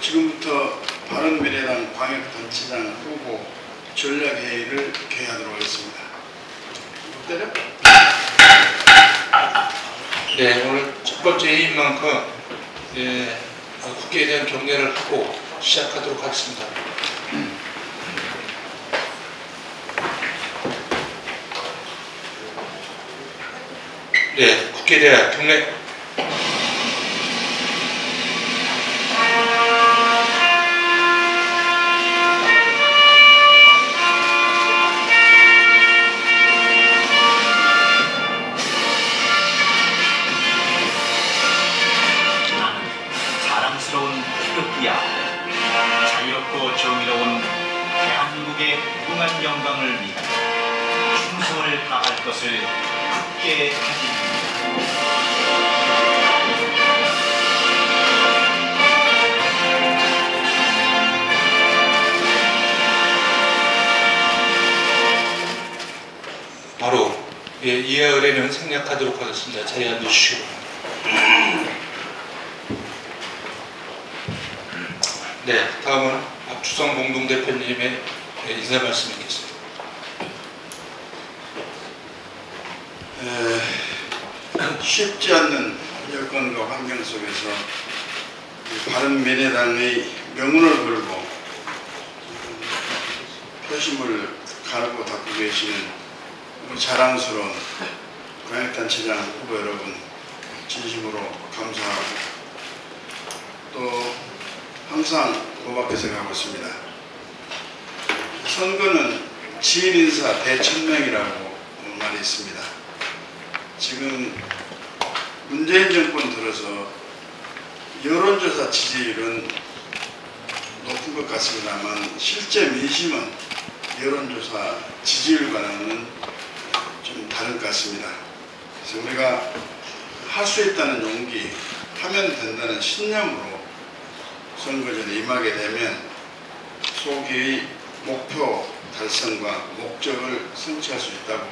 지금부터 바른미래당 광역단체장 후보 전략회의를 개하도록 하겠습니다. 때려? 네, 오늘 첫 번째 회의인 만큼 국회에 대한 경례를 하고 시작하도록 하겠습니다. 네, 국회에 대한 경례. 자유롭고 정의로운 대한민국의 무궁한 영광을 위해 충성을 다할 것을 굳게 다짐합니다. 바로 이하을에는 생략하도록 하겠습니다. 자리에 앉으시고. 네, 다음은 박주성 공동대표님의 인사 말씀 있겠습니다. 쉽지 않는 여건과 환경 속에서 바른미래당의 명운을 걸고 표심을 가르고 닦고 계시는 우리 자랑스러운 광역단체장 후보 여러분 진심으로 감사하고 또 항상 고맙게 생각하고 있습니다. 선거는 지인인사 대천명이라고 말이 있습니다. 지금 문재인 정권 들어서 여론조사 지지율은 높은 것 같습니다만 실제 민심은 여론조사 지지율과는 좀 다른 것 같습니다. 그래서 우리가 할 수 있다는 용기, 하면 된다는 신념으로 선거전에 임하게 되면 소기의 목표 달성과 목적을 성취할 수 있다고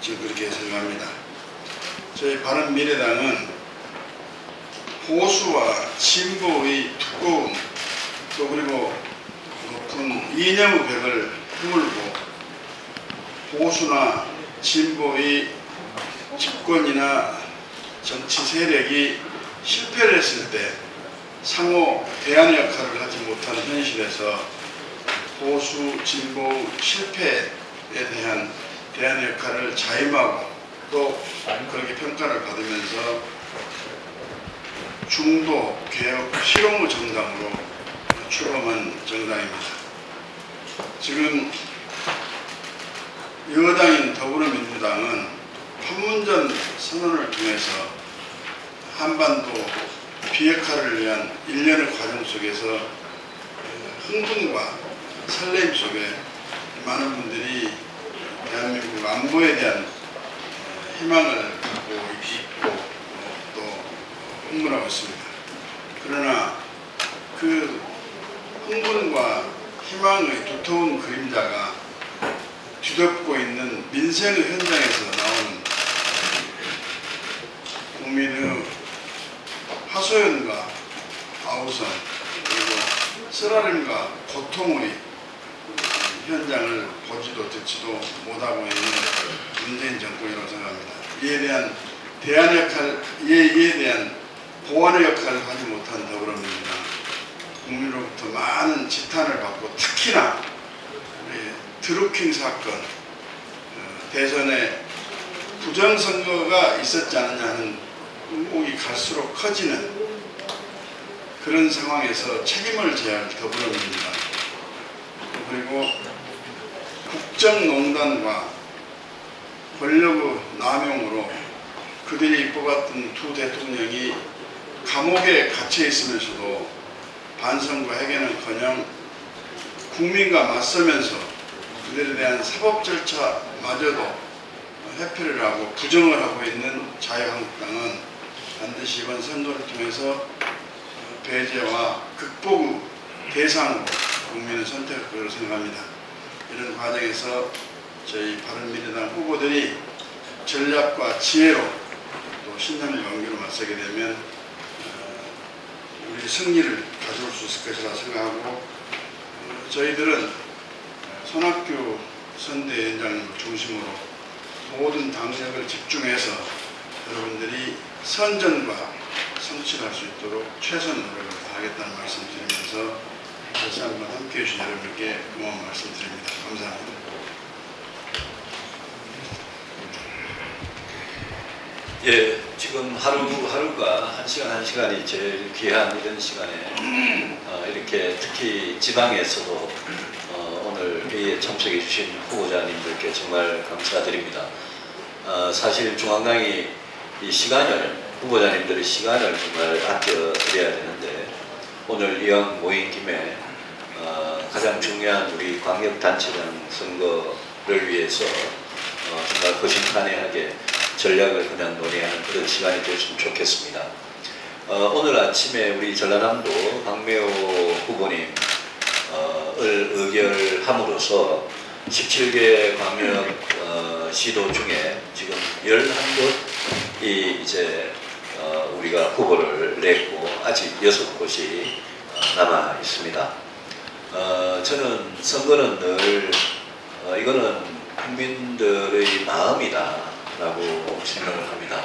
지금 그렇게 생각합니다. 저희 바른미래당은 보수와 진보의 두꺼운 또 그리고 높은 이념의 벽을 허물고 보수나 진보의 집권이나 정치 세력이 실패를 했을 때 상호 대안의 역할을 하지 못한 현실에서 보수, 진보 실패에 대한 대안의 역할을 자임하고 또 그렇게 평가를 받으면서 중도, 개혁, 실용의 정당으로 출범한 정당입니다. 지금 여당인 더불어민주당은 판문점 선언을 통해서 한반도 비핵화를 위한 일련의 과정 속에서 흥분과 설렘 속에 많은 분들이 대한민국 안보에 대한 희망을 갖고 있고 또 흥분하고 있습니다. 그러나 그 흥분과 희망의 두터운 그림자가 뒤덮고 있는 민생의 현장에서 나오는 국민의 하소연과 아우성 그리고 쓰라림과 고통의 현장을 보지도 듣지도 못하고 있는 문재인 정권이라고 생각합니다. 이에 대한 대안 역할, 이에 대한 보완의 역할을 하지 못한 더불어민주당 국민으로부터 많은 지탄을 받고 특히나 드루킹 사건 대선에 부정선거가 있었지 않느냐 하는 의혹이 갈수록 커지는 그런 상황에서 책임을 져야 할 더불어민주당 그리고 국정농단과 권력의 남용으로 그들이 뽑았던 두 대통령이 감옥에 갇혀 있으면서도 반성과 해결은커녕 국민과 맞서면서 그들에 대한 사법 절차마저도 회피를 하고 부정을 하고 있는 자유한국당은 반드시 이번 선거를 통해서 배제와 극복의 대상으로 국민의 선택을 생각합니다. 이런 과정에서 저희 바른미래당 후보들이 전략과 지혜로 또 신념 연기로 맞서게 되면 우리 승리를 가져올 수 있을 것이라 생각하고 저희들은 손학규 선대위원장을 중심으로 모든 당력을 집중해서 여러분들이 선전과 성취할 수 있도록 최선의 노력을 다하겠다는 말씀 드리면서 다시 한번 함께해 주신 여러분께 고마운 말씀 드립니다. 감사합니다. 예, 지금 하루하루가 한 시간이 제일 귀한 이런 시간에 이렇게 특히 지방에서도 오늘 회의에 참석해 주신 후보자님들께 정말 감사드립니다. 사실 중앙당이 이 시간을, 후보자님들의 시간을 정말 아껴드려야 되는데 오늘 이왕 모인 김에 가장 중요한 우리 광역단체장 선거를 위해서 정말 허심탄회하게 전략을 그냥 논의하는 그런 시간이 되었으면 좋겠습니다. 오늘 아침에 우리 전라남도 박매호 후보님을 의결함으로써 17개 광역 시도 중에 지금 11곳이 이제 우리가 후보를 냈고 아직 6곳이 남아 있습니다. 저는 선거는 늘 이거는 국민들의 마음이다 라고 생각을 합니다.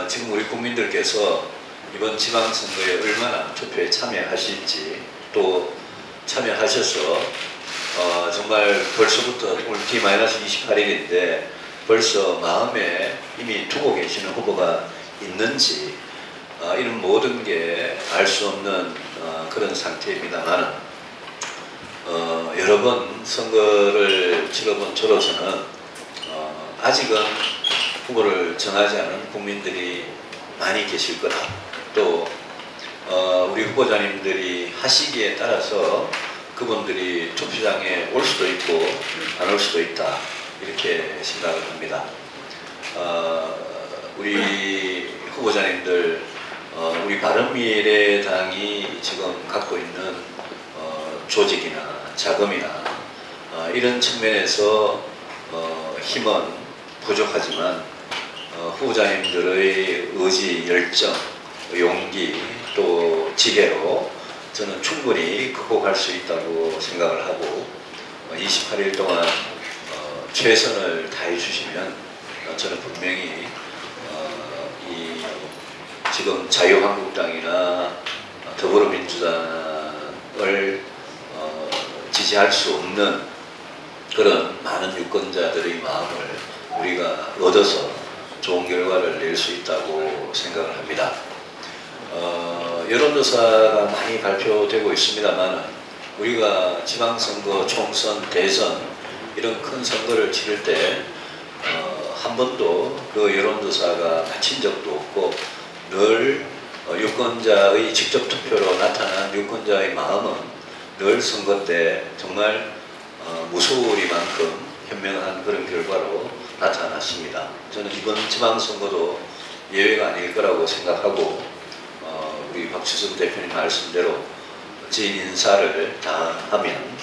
지금 우리 국민들께서 이번 지방선거에 얼마나 투표에 참여하실지 또 참여하셔서 정말 벌써부터 오늘 D-28일인데 벌써 마음에 이미 두고 계시는 후보가 있는지 이런 모든 게 알 수 없는 그런 상태입니다만 여러 번 선거를 치러본 저로서는 아직은 후보를 정하지 않은 국민들이 많이 계실 거다. 또 우리 후보자님들이 하시기에 따라서 그분들이 투표장에 올 수도 있고 안 올 수도 있다. 이렇게 생각을 합니다. 우리 후보자님들 우리 바른미래당이 지금 갖고 있는 조직이나 자금이나 이런 측면에서 힘은 부족하지만 후보자님들의 의지, 열정, 용기 또 지혜로 저는 충분히 극복할 수 있다고 생각을 하고 28일 동안 최선을 다해 주시면 저는 분명히 이 지금 자유한국당이나 더불어민주당을 지지할 수 없는 그런 많은 유권자들의 마음을 우리가 얻어서 좋은 결과를 낼 수 있다고 생각을 합니다. 여론조사가 많이 발표되고 있습니다만 우리가 지방선거, 총선, 대선 이런 큰 선거를 치를 때 한 번도 그 여론조사가 마친 적도 없고 늘 유권자의 직접 투표로 나타난 유권자의 마음은 늘 선거 때 정말 무소리만큼 현명한 그런 결과로 나타났습니다. 저는 이번 지방선거도 예외가 아닐 거라고 생각하고 우리 박주선 대표님 말씀대로 지인 인사를 다 하면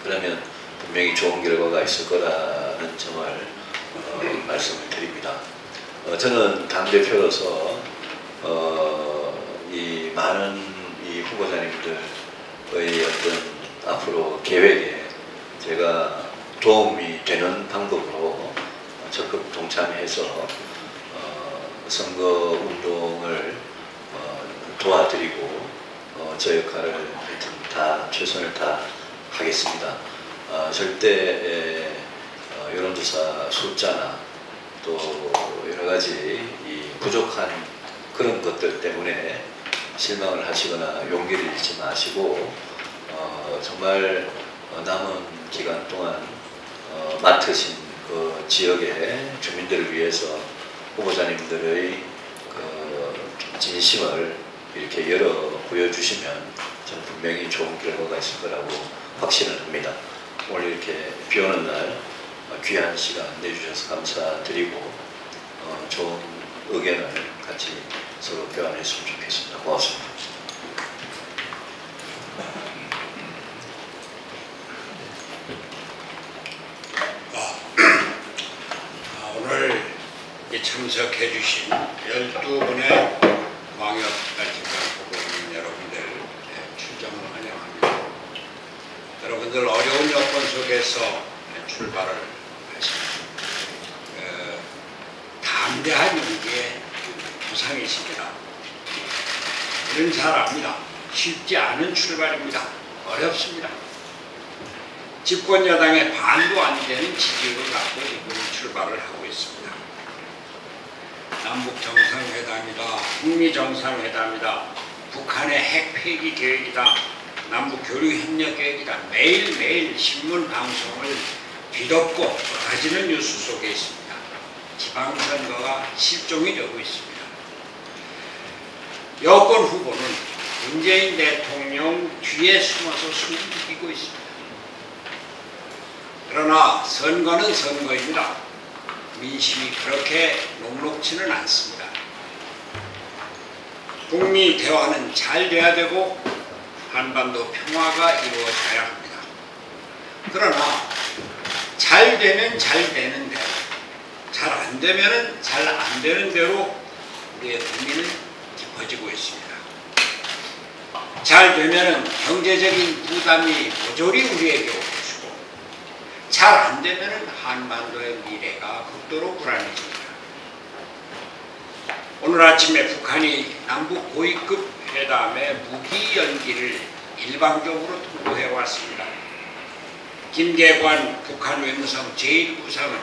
그러면 분명히 좋은 결과가 있을 거라는 점을 말씀을 드립니다. 저는 당대표로서 이 많은 이 후보자님들의 어떤 앞으로 계획에 제가 도움이 되는 방법으로 적극 동참해서 선거 운동을 도와드리고 저 역할을 하여튼 다 최선을 다하겠습니다. 절대 여론조사 숫자나 또 여러 가지 이 부족한 그런 것들 때문에 실망을 하시거나 용기를 잃지 마시고 정말 남은 기간 동안 맡으신 그 지역의 주민들을 위해서 후보자님들의 그 진심을 이렇게 열어 보여주시면 저는 분명히 좋은 결과가 있을 거라고 확신을 합니다. 오늘 이렇게 비 오는 날 귀한 시간 내주셔서 감사드리고 좋은 의견을 같이 서로 교환했으면 좋겠습니다. 고맙습니다. 참석해 주신 12분의 광역단체장 후보님 여러분들 출정을 환영합니다. 여러분들 어려운 여건 속에서 출발을 하십니다. 담대한 용기의 보상이십니다. 우리는 잘 압니다. 쉽지 않은 출발입니다. 어렵습니다. 집권 여당의 반도 안 되는 지지율을 갖고 이번에 출발을 하고 있습니다. 남북 정상회담이다, 북미 정상회담이다, 북한의 핵 폐기 계획이다, 남북 교류 협력 계획이다. 매일매일 신문 방송을 뒤덮고 가지는 뉴스 속에 있습니다. 지방선거가 실종이 되고 있습니다. 여권 후보는 문재인 대통령 뒤에 숨어서 숨기고 있습니다. 그러나 선거는 선거입니다. 민심이 그렇게 녹록지는 않습니다. 북미 대화는 잘 돼야 되고 한반도 평화가 이루어져야 합니다. 그러나 잘 되면 잘 되는 대로, 잘 안 되면 잘 안 되는 대로 우리의 국민은 깊어지고 있습니다. 잘 되면 경제적인 부담이 모조리 우리에게 오고 잘 안 되면 한반도의 미래가 극도로 불안해집니다. 오늘 아침에 북한이 남북 고위급 회담의 무기 연기를 일방적으로 통보해 왔습니다. 김계관 북한 외무성 제1부상은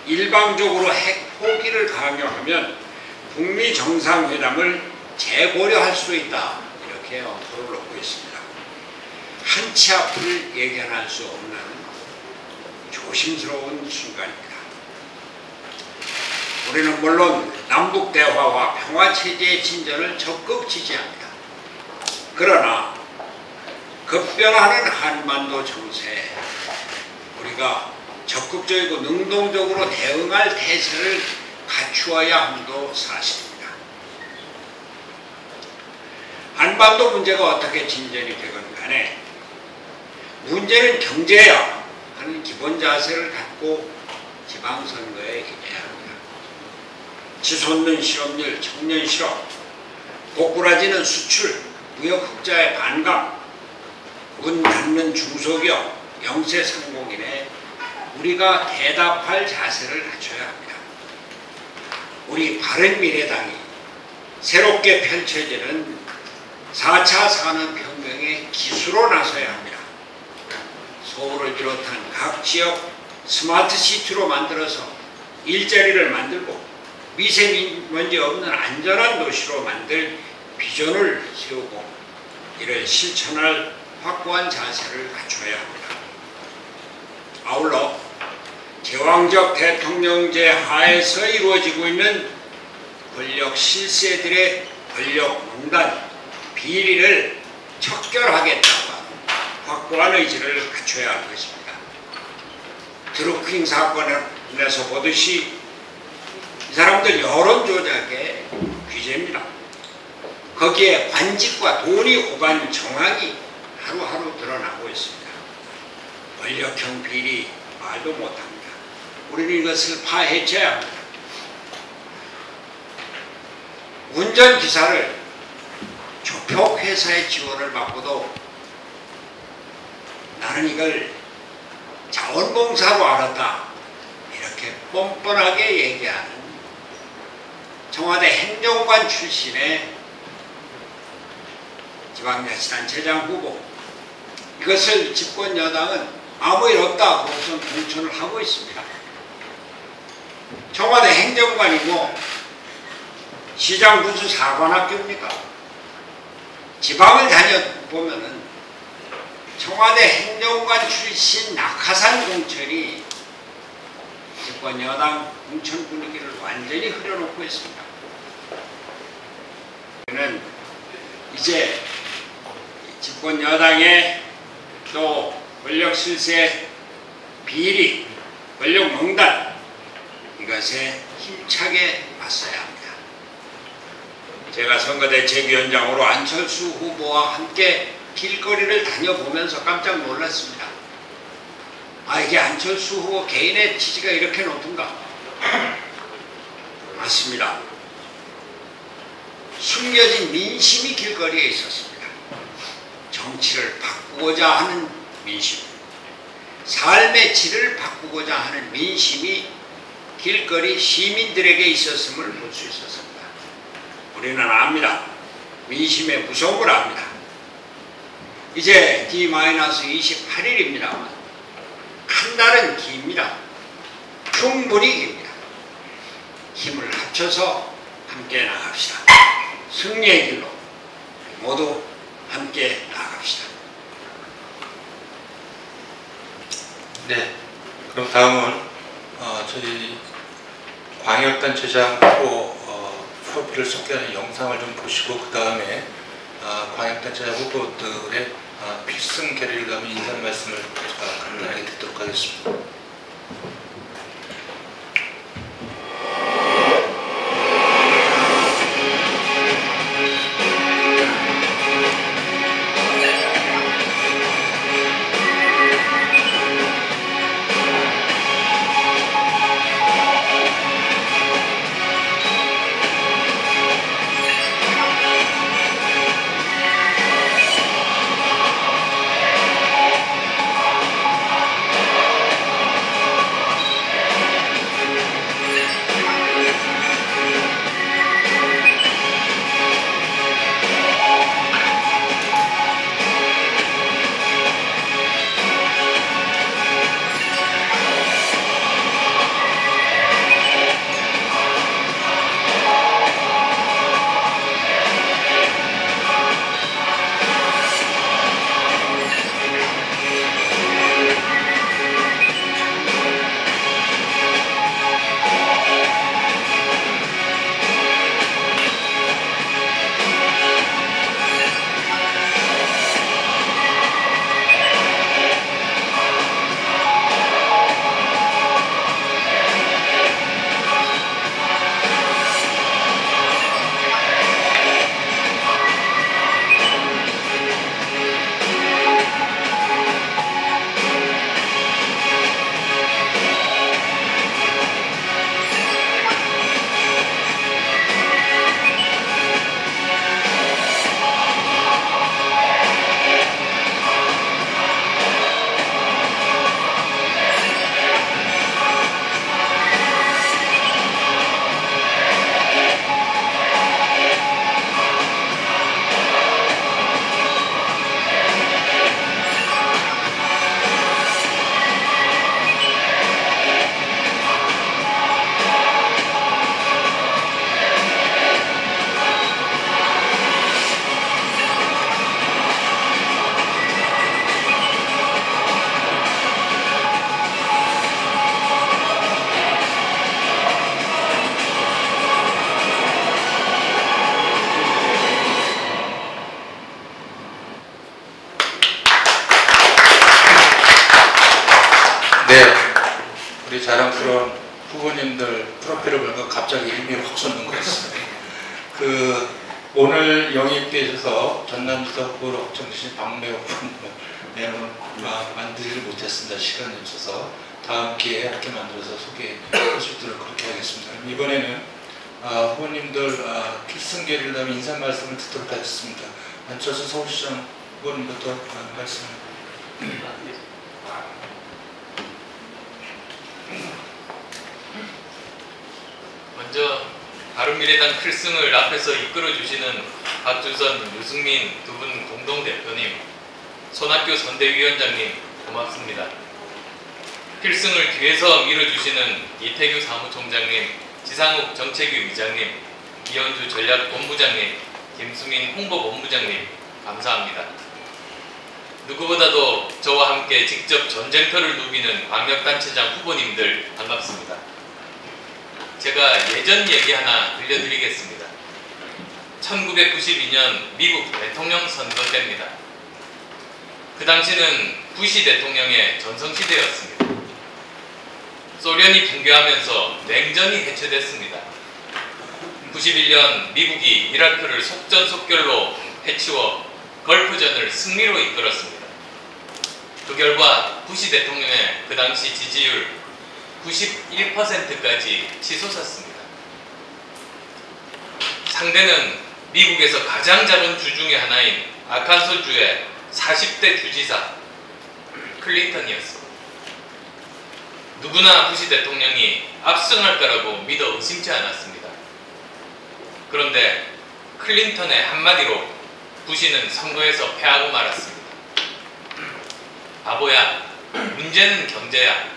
일방적으로 핵 포기를 강요하면 북미 정상회담을 재고려할 수 있다, 이렇게 엄포를 놓고 있습니다. 한치 앞을 예견할 수 없는 조심스러운 순간입니다. 우리는 물론 남북 대화와 평화체제의 진전을 적극 지지합니다. 그러나 급변하는 한반도 정세에 우리가 적극적이고 능동적으로 대응할 태세를 갖추어야 함도 사실입니다. 한반도 문제가 어떻게 진전이 되건 간에 문제는 경제야 하는 기본 자세를 갖고 지방선거에 임해야 합니다. 치솟는 실업률, 청년 실업, 고꾸라지는 수출, 무역 흑자의 반감, 문 닫는 중소기업, 영세 상공인에 우리가 대답할 자세를 갖춰야 합니다. 우리 바른미래당이 새롭게 펼쳐지는 4차 산업혁명의 기수로 나서야 합니다. 서울을 비롯한 각 지역 스마트 시티로 만들어서 일자리를 만들고 미세먼지 없는 안전한 도시로 만들 비전을 세우고 이를 실천할 확고한 자세를 갖춰야 합니다. 아울러 제왕적 대통령제 하에서 이루어지고 있는 권력 실세들의 권력농단, 비리를 척결하겠다고 확고한 의지를 갖춰야 할 것입니다. 드루킹 사건에서 보듯이 이 사람들 여론 조작의 귀재입니다. 거기에 관직과 돈이 오간 정황이 하루하루 드러나고 있습니다. 권력형 비리 말도 못합니다. 우리는 이것을 파헤쳐야 합니다. 운전기사를 조폭회사의 지원을 받고도 나는 이걸 자원봉사로 알았다, 이렇게 뻔뻔하게 얘기하는 청와대 행정관 출신의 지방자치단체장 후보, 이것을 집권 여당은 아무 일 없다고 우선 공천을 하고 있습니다. 청와대 행정관이고 시장 무슨 사관학교입니까? 지방을 다녀보면은 청와대 행정관 출신 낙하산 공천이 집권 여당 공천 분위기를 완전히 흐려놓고 있습니다. 우리는 이제 집권 여당의 또 권력 실세, 비리, 권력 농단, 이것에 힘차게 맞서야 합니다. 제가 선거대책위원장으로 안철수 후보와 함께 길거리를 다녀보면서 깜짝 놀랐습니다. 아, 이게 안철수 후보 개인의 지지가 이렇게 높은가? 맞습니다. 숨겨진 민심이 길거리에 있었습니다. 정치를 바꾸고자 하는 민심, 삶의 질을 바꾸고자 하는 민심이 길거리 시민들에게 있었음을 볼 수 있었습니다. 우리는 압니다. 민심의 무서움을 압니다. 이제 D-28일입니다만 한 달은 깁니다. 충분히 깁니다. 힘을 합쳐서 함께 나갑시다. 승리의 길로 모두 함께 나갑시다. 네, 그럼 다음은 저희 광역단체장 후보 프로필을 소개하는 영상을 좀 보시고 그 다음에 광역단체장 후보들의 필승 게릴라 인사 말씀을 간단하게 듣도록 하겠습니다. 네, 우리 자랑스러운 후보님들 프로필을 보니까 갑자기 힘이 확 솟는 것 같습니다. 오늘 영입되셔서 전남지사 후보로 확정되신 박매호 후보님은 만들지 못했습니다. 시간이 없어서 다음 기회에 함께 만들어서 소개해 주도록 그렇게 하겠습니다. 이번에는 후보님들 필승 게릴라 인사 말씀을 듣도록 하겠습니다. 안철수 서울시장 후보님부터 말씀을. 먼저 바른미래당 필승을 앞에서 이끌어주시는 박주선, 유승민 두 분 공동대표님, 손학규 선대위원장님 고맙습니다. 필승을 뒤에서 밀어주시는 이태규 사무총장님, 지상욱 정책위 의장님, 이현주 전략본부장님, 김수민 홍보본부장님 감사합니다. 누구보다도 저와 함께 직접 전쟁터를 누비는 광역단체장 후보님들 반갑습니다. 제가 예전 얘기 하나 들려드리겠습니다. 1992년 미국 대통령 선거 때입니다. 그 당시는 부시 대통령의 전성시대였습니다. 소련이 붕괴하면서 냉전이 해체됐습니다. 91년 미국이 이라크를 속전속결로 해치워 걸프전을 승리로 이끌었습니다. 그 결과 부시 대통령의 그 당시 지지율 91%까지 치솟았습니다. 상대는 미국에서 가장 작은 주 중의 하나인 아칸소주의 40대 주지사 클린턴이었습니다. 누구나 부시 대통령이 압승할 거라고 믿어 의심치 않았습니다. 그런데 클린턴의 한마디로 부시는 선거에서 패하고 말았습니다. 바보야, 문제는 경제야.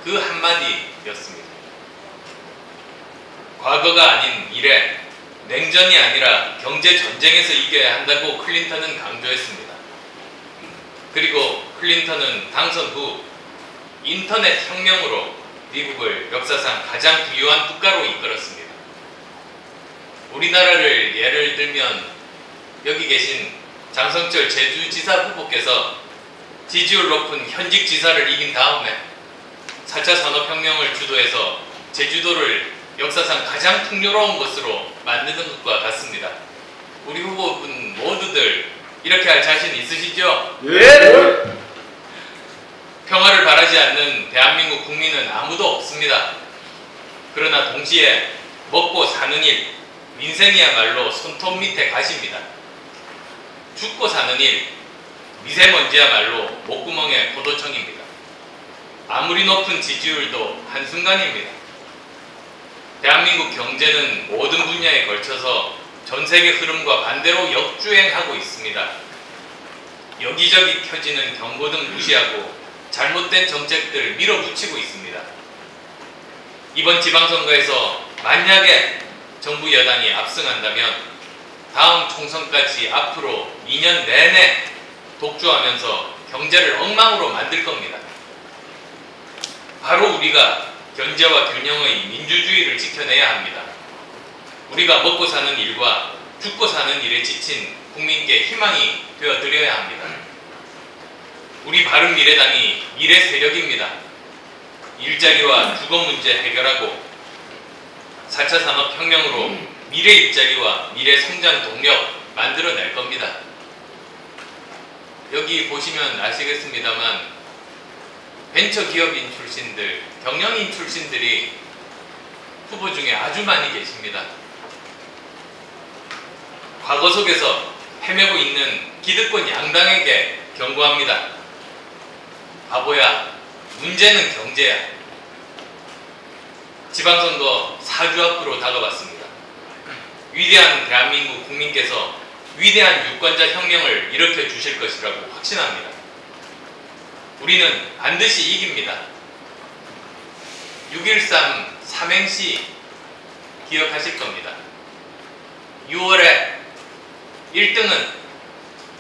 그 한마디였습니다. 과거가 아닌 미래, 냉전이 아니라 경제 전쟁에서 이겨야 한다고 클린턴은 강조했습니다. 그리고 클린턴은 당선 후 인터넷 혁명으로 미국을 역사상 가장 부유한 국가로 이끌었습니다. 우리나라를 예를 들면 여기 계신 장성철 제주지사 후보께서 지지율 높은 현직 지사를 이긴 다음에 4차 산업혁명을 주도해서 제주도를 역사상 가장 풍요로운 곳으로 만드는 것과 같습니다. 우리 후보분 모두들 이렇게 할 자신 있으시죠? 예. 평화를 바라지 않는 대한민국 국민은 아무도 없습니다. 그러나 동시에 먹고 사는 일, 민생이야말로 손톱 밑에 가십니다. 죽고 사는 일, 미세먼지야말로 목구멍에 포도청입니다. 아무리 높은 지지율도 한순간입니다. 대한민국 경제는 모든 분야에 걸쳐서 전 세계 흐름과 반대로 역주행하고 있습니다. 여기저기 켜지는 경고등 무시하고 잘못된 정책들을 밀어붙이고 있습니다. 이번 지방선거에서 만약에 정부 여당이 압승한다면 다음 총선까지 앞으로 2년 내내 독주하면서 경제를 엉망으로 만들 겁니다. 바로 우리가 견제와 균형의 민주주의를 지켜내야 합니다. 우리가 먹고 사는 일과 죽고 사는 일에 지친 국민께 희망이 되어드려야 합니다. 우리 바른미래당이 미래 세력입니다. 일자리와 주거 문제 해결하고 4차 산업혁명으로 미래 일자리와 미래 성장 동력 만들어낼 겁니다. 여기 보시면 아시겠습니다만 벤처기업인 출신들, 경영인 출신들이 후보 중에 아주 많이 계십니다. 과거 속에서 헤매고 있는 기득권 양당에게 경고합니다. 바보야, 문제는 경제야. 지방선거 4주 앞으로 다가왔습니다. 위대한 대한민국 국민께서 위대한 유권자 혁명을 일으켜 주실 것이라고 확신합니다. 우리는 반드시 이깁니다. 6.13 삼행시 기억하실 겁니다. 6월에 1등은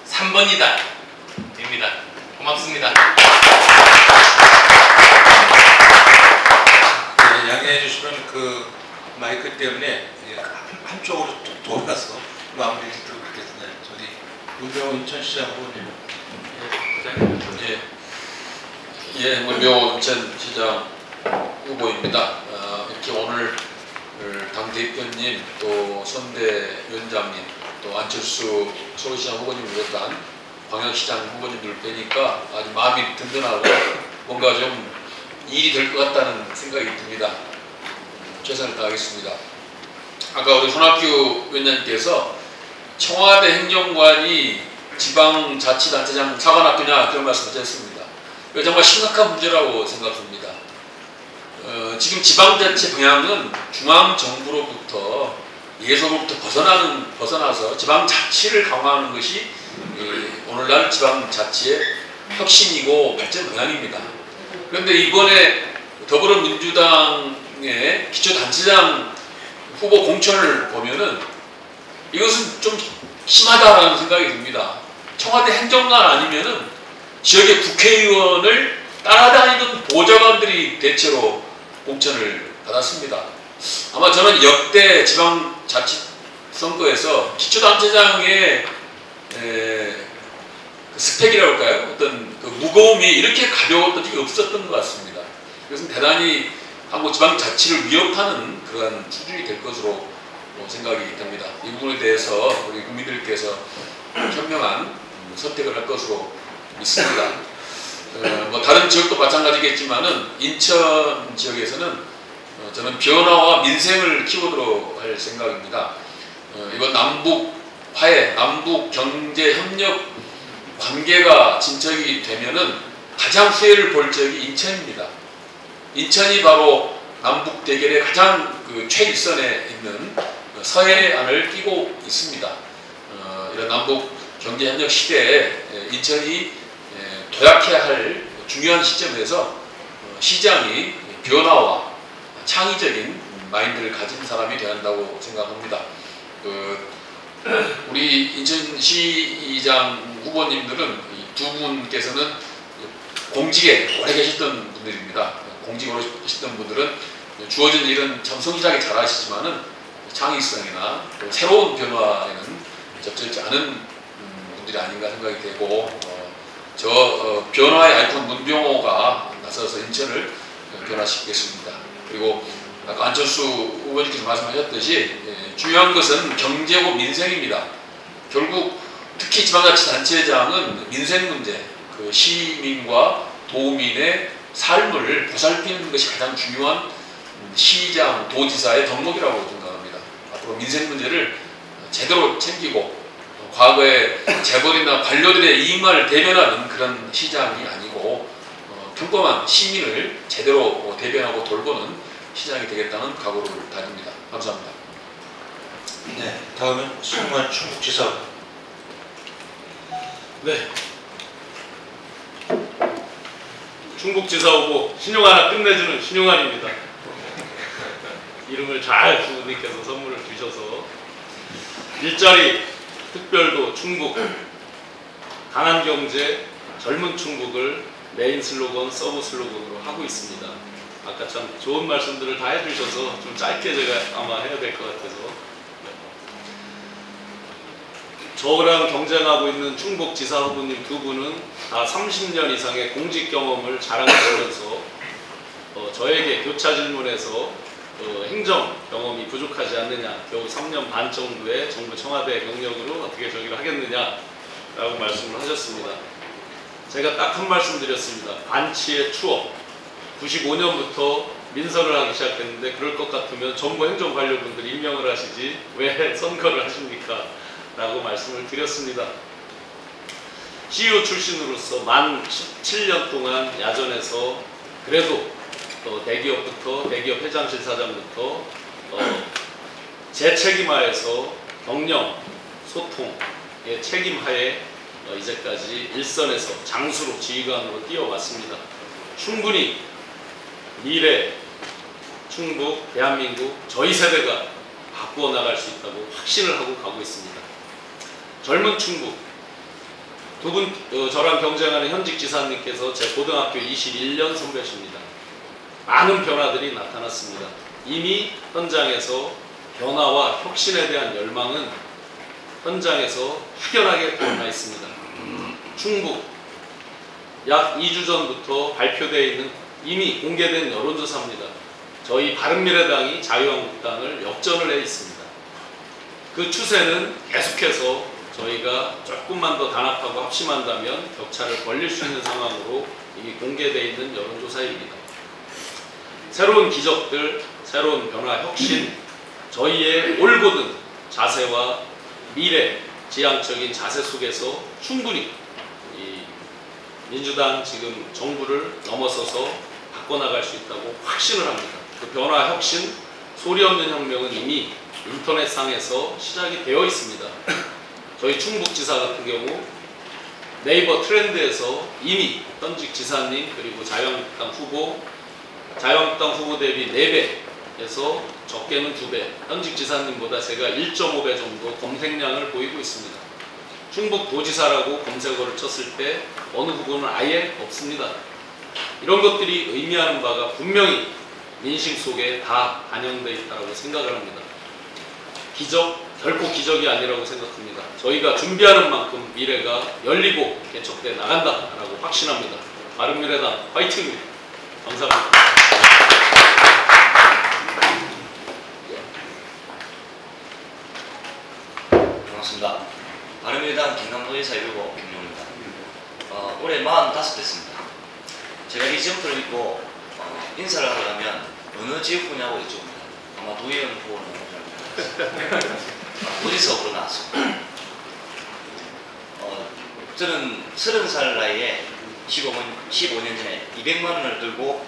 3번이다 입니다. 고맙습니다. 네, 양해해 주시면 그 마이크 때문에 한쪽으로 돌아서 마무리를 들고 그랬습니다. 저기 문병호 인천시장 후보님. 문병호 인천시장 후보입니다. 이렇게 오늘 당대표님 또 선대위원장님 또 안철수 서울시장 후보님을 비롯한 광역시장 후보님들 뵈니까 아주 마음이 든든하고 뭔가 좀 일이 될 것 같다는 생각이 듭니다. 최선을 다하겠습니다. 아까 우리 손학규 위원장님께서 청와대 행정관이 지방자치단체장 사과 놔두냐 그런 말씀하셨습니다. 이거 정말 심각한 문제라고 생각합니다. 지금 지방자치 방향은 중앙정부로부터 예속으로부터 벗어나서 지방자치를 강화하는 것이 오늘날 지방자치의 혁신이고 발전 방향입니다. 그런데 이번에 더불어민주당의 기초단체장 후보 공천을 보면은 이것은 좀 심하다라는 생각이 듭니다. 청와대 행정관 아니면은 지역의 국회의원을 따라다니던 보좌관들이 대체로 공천을 받았습니다. 아마 저는 역대 지방자치선거에서 기초단체장의 스펙이라고 할까요? 어떤 그 무거움이 이렇게 가벼웠던 적이 없었던 것 같습니다. 이것은 대단히 한국 지방자치를 위협하는 그러한 수준이 될 것으로 생각이 됩니다. 이 부분에 대해서 우리 국민들께서 현명한 선택을 할 것으로 믿습니다. 다른 지역도 마찬가지겠지만은 인천 지역에서는 저는 변화와 민생을 키워드로 할 생각입니다. 이번 남북 화해, 남북 경제 협력 관계가 진척이 되면은 가장 후회를 볼 지역이 인천입니다. 인천이 바로 남북 대결의 가장 최일선에 있는 서해안을 끼고 있습니다. 이런 남북 경제 협력 시대에 인천이 도약해야 할 중요한 시점에서 시장이 변화와 창의적인 마인드를 가진 사람이 되어야 한다고 생각합니다. 우리 인천시장 후보님들은 이 두 분께서는 공직에 오래 계셨던 분들입니다. 공직에 오래 계셨던 분들은 주어진 일은 참 성실하게 잘 하시지만은 창의성이나 또 새로운 변화에는 적절치 않은 분들이 아닌가 생각이 되고, 변화의 아이콘 문병호가 나서서 인천을 변화시키겠습니다. 그리고 아까 안철수 후보님께서 말씀하셨듯이 중요한 것은 경제고 민생입니다. 결국 특히 지방자치단체장은 민생 문제, 시민과 도민의 삶을 보살피는 것이 가장 중요한 시장, 도지사의 덕목이라고 생각합니다. 앞으로 민생 문제를 제대로 챙기고 과거에 재벌이나 관료들의 이익만을 대변하는 그런 시장이 아니고 평범한 시민을 제대로 대변하고 돌보는 시장이 되겠다는 각오를 다집니다. 감사합니다. 네, 다음은 송관 충북지사. 네. 충북지사 후보 신용 하나 끝내주는 신용환입니다. 이름을 잘 부모님께서 선물을 주셔서 일자리, 특별도 충북, 강한 경제, 젊은 충북을 메인 슬로건, 서브 슬로건으로 하고 있습니다. 아까 참 좋은 말씀들을 다 해주셔서 좀 짧게 제가 아마 해야 될 것 같아서, 저랑 경쟁하고 있는 충북지사 후보님 두 분은 다 30년 이상의 공직 경험을 자랑하시면서 저에게 교차 질문에서 행정 경험이 부족하지 않느냐, 겨우 3년 반 정도의 정부 청와대 경력으로 어떻게 저기를 하겠느냐라고 말씀을 하셨습니다. 제가 딱 한 말씀 드렸습니다. 반치의 추억. 95년부터 민선을 하기 시작했는데 그럴 것 같으면 정부 행정관료분들이 임명을 하시지 왜 선거를 하십니까? 라고 말씀을 드렸습니다. CEO 출신으로서 만 17년 동안 야전에서 그래도 대기업부터 대기업 회장실 사장부터 제 책임하에서 경영, 소통의 책임하에 이제까지 일선에서 장수로 지휘관으로 뛰어왔습니다. 충분히 미래 충북, 대한민국, 저희 세대가 바꾸어 나갈 수 있다고 확신을 하고 가고 있습니다. 젊은 충북, 두 분 저랑 경쟁하는 현직 지사님께서 제 고등학교 21년 선배십니다. 많은 변화들이 나타났습니다. 이미 현장에서 변화와 혁신에 대한 열망은 현장에서 확연하게 드러나 있습니다. 충북, 약 2주 전부터 발표되어 있는 이미 공개된 여론조사입니다. 저희 바른미래당이 자유한국당을 역전을 해 있습니다. 그 추세는 계속해서 저희가 조금만 더 단합하고 합심한다면 격차를 벌릴 수 있는 상황으로 이미 공개되어 있는 여론조사입니다. 새로운 기적들, 새로운 변화, 혁신, 저희의 올곧은 자세와 미래, 지향적인 자세 속에서 충분히 이 민주당 지금 정부를 넘어서서 바꿔나갈 수 있다고 확신을 합니다. 그 변화, 혁신, 소리 없는 혁명은 이미 인터넷상에서 시작이 되어 있습니다. 저희 충북지사 같은 경우 네이버 트렌드에서 이미 현직 지사님 그리고 자유한국당 후보 대비 4배에서 적게는 2배, 현직 지사님보다 제가 1.5배 정도 검색량을 보이고 있습니다. 충북도지사라고 검색어를 쳤을 때 어느 후보는 아예 없습니다. 이런 것들이 의미하는 바가 분명히 민심 속에 다 반영되어 있다고 생각을 합니다. 기적, 결코 기적이 아니라고 생각합니다. 저희가 준비하는 만큼 미래가 열리고 개척돼 나간다라고 확신합니다. 바른미래당 화이팅입니다. 감사합니다. 반갑습니다. 바른미래당 경남도지사 1호 김용입니다. 올해 45 됐습니다. 제가 이 지역구를 믿고 인사를 하려면 어느 지역구냐고 여쭤봅니다. 아마 도의원 후보는 잘 모르겠습니다. 도지사업으로 나왔습니다. 저는 30살 나이에 15년 전에 200만 원을 들고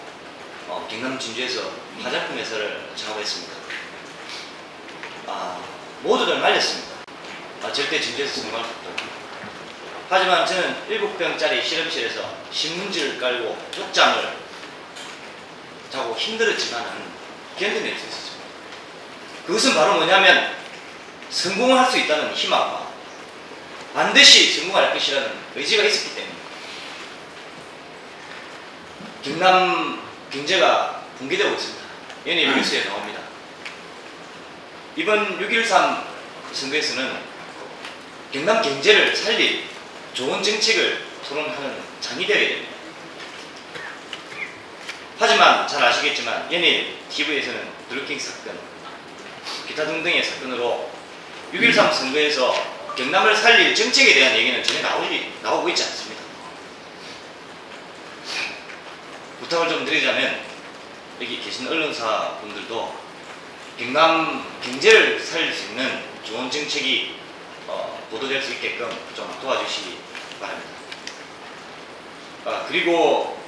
경남 진주에서 화장품 회사를 창업했습니다. 모두들 말렸습니다. 절대 진주에서 성공할 수 없다. 하지만 저는 7평짜리 실험실에서 신문지를 깔고 쪽잠을 자고 힘들었지만 견뎌낼 수 있었습니다. 그것은 바로 뭐냐면 성공을 할 수 있다는 희망과 반드시 성공할 것이라는 의지가 있었기 때문입니다. 경남 경제가 붕괴되고 있습니다. 연일 뉴스에 나옵니다. 이번 6.13 선거에서는 경남 경제를 살릴 좋은 정책을 토론하는 장이 되어야 됩니다. 하지만 잘 아시겠지만 연일 TV에서는 드루킹 사건, 기타 등등의 사건으로 6.13 선거에서 경남을 살릴 정책에 대한 얘기는 전혀 나오고 있지 않습니다. 부탁을 좀 드리자면 여기 계신 언론사 분들도 경남 경제를 살릴 수 있는 좋은 정책이 보도될 수 있게끔 좀 도와주시기 바랍니다. 그리고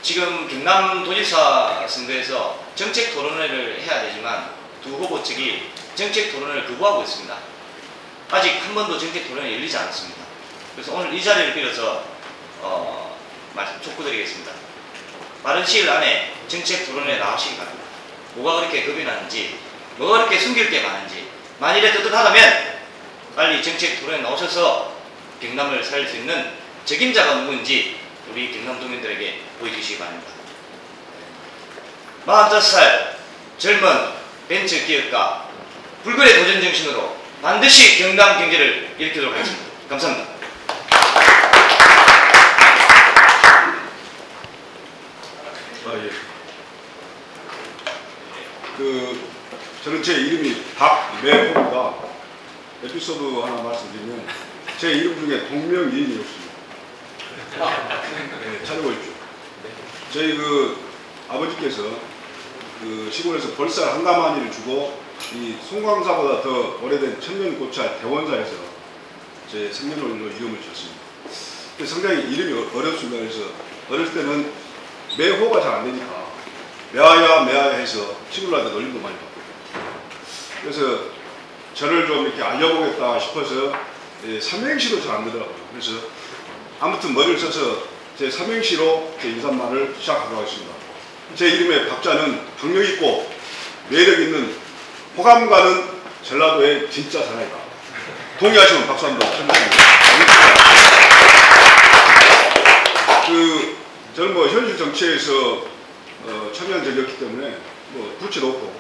지금 경남도지사 선거에서 정책 토론회를 해야 되지만 두 후보 측이 정책 토론회를 거부하고 있습니다. 아직 한 번도 정책 토론회 열리지 않았습니다. 그래서 오늘 이 자리를 빌어서 말씀 촉구드리겠습니다. 빠른 시일 안에 정책 토론회에 나오시기 바랍니다. 뭐가 그렇게 겁이 나는지, 뭐가 그렇게 숨길 게 많은지, 만일에 떳떳하다면 빨리 정책 토론에 나오셔서 경남을 살릴 수 있는 적임자가 누구인지 우리 경남도민들에게 보여주시기 바랍니다. 45살 젊은 벤처기업가 불굴의 도전 정신으로 반드시 경남 경제를 일으키도록 하겠습니다. 감사합니다. 예. 저는 제 이름이 박매호입니다. 에피소드 하나 말씀드리면 제 이름 중에 동명이인이 없습니다. 찾아보십시오. 저희 아버지께서 시골에서 벌살 한 가마니를 주고 이 송광사보다 더 오래된 천년고찰 대원사에서 제 생년월일로 이름을 지었습니다. 상당히 이름이 어렵습니다. 그래서 어렸을 때는 매호가 잘 안 되니까 매아야 해서 친구들한테 놀림도 많이 받고, 그래서 저를 좀 이렇게 알려보겠다 싶어서 삼행시도 잘 안 되더라고요. 그래서 아무튼 머리를 써서 제 삼행시로 제 인사말을 시작하도록 하겠습니다. 제 이름의 박자는 박력 있고 매력 있는 호감 가는 전라도의 진짜 사나이다. 동의하시면 박수 한번 쳐주십니다. 저는 현실 정치에서 참여한 적이 없기 때문에 부치도 없고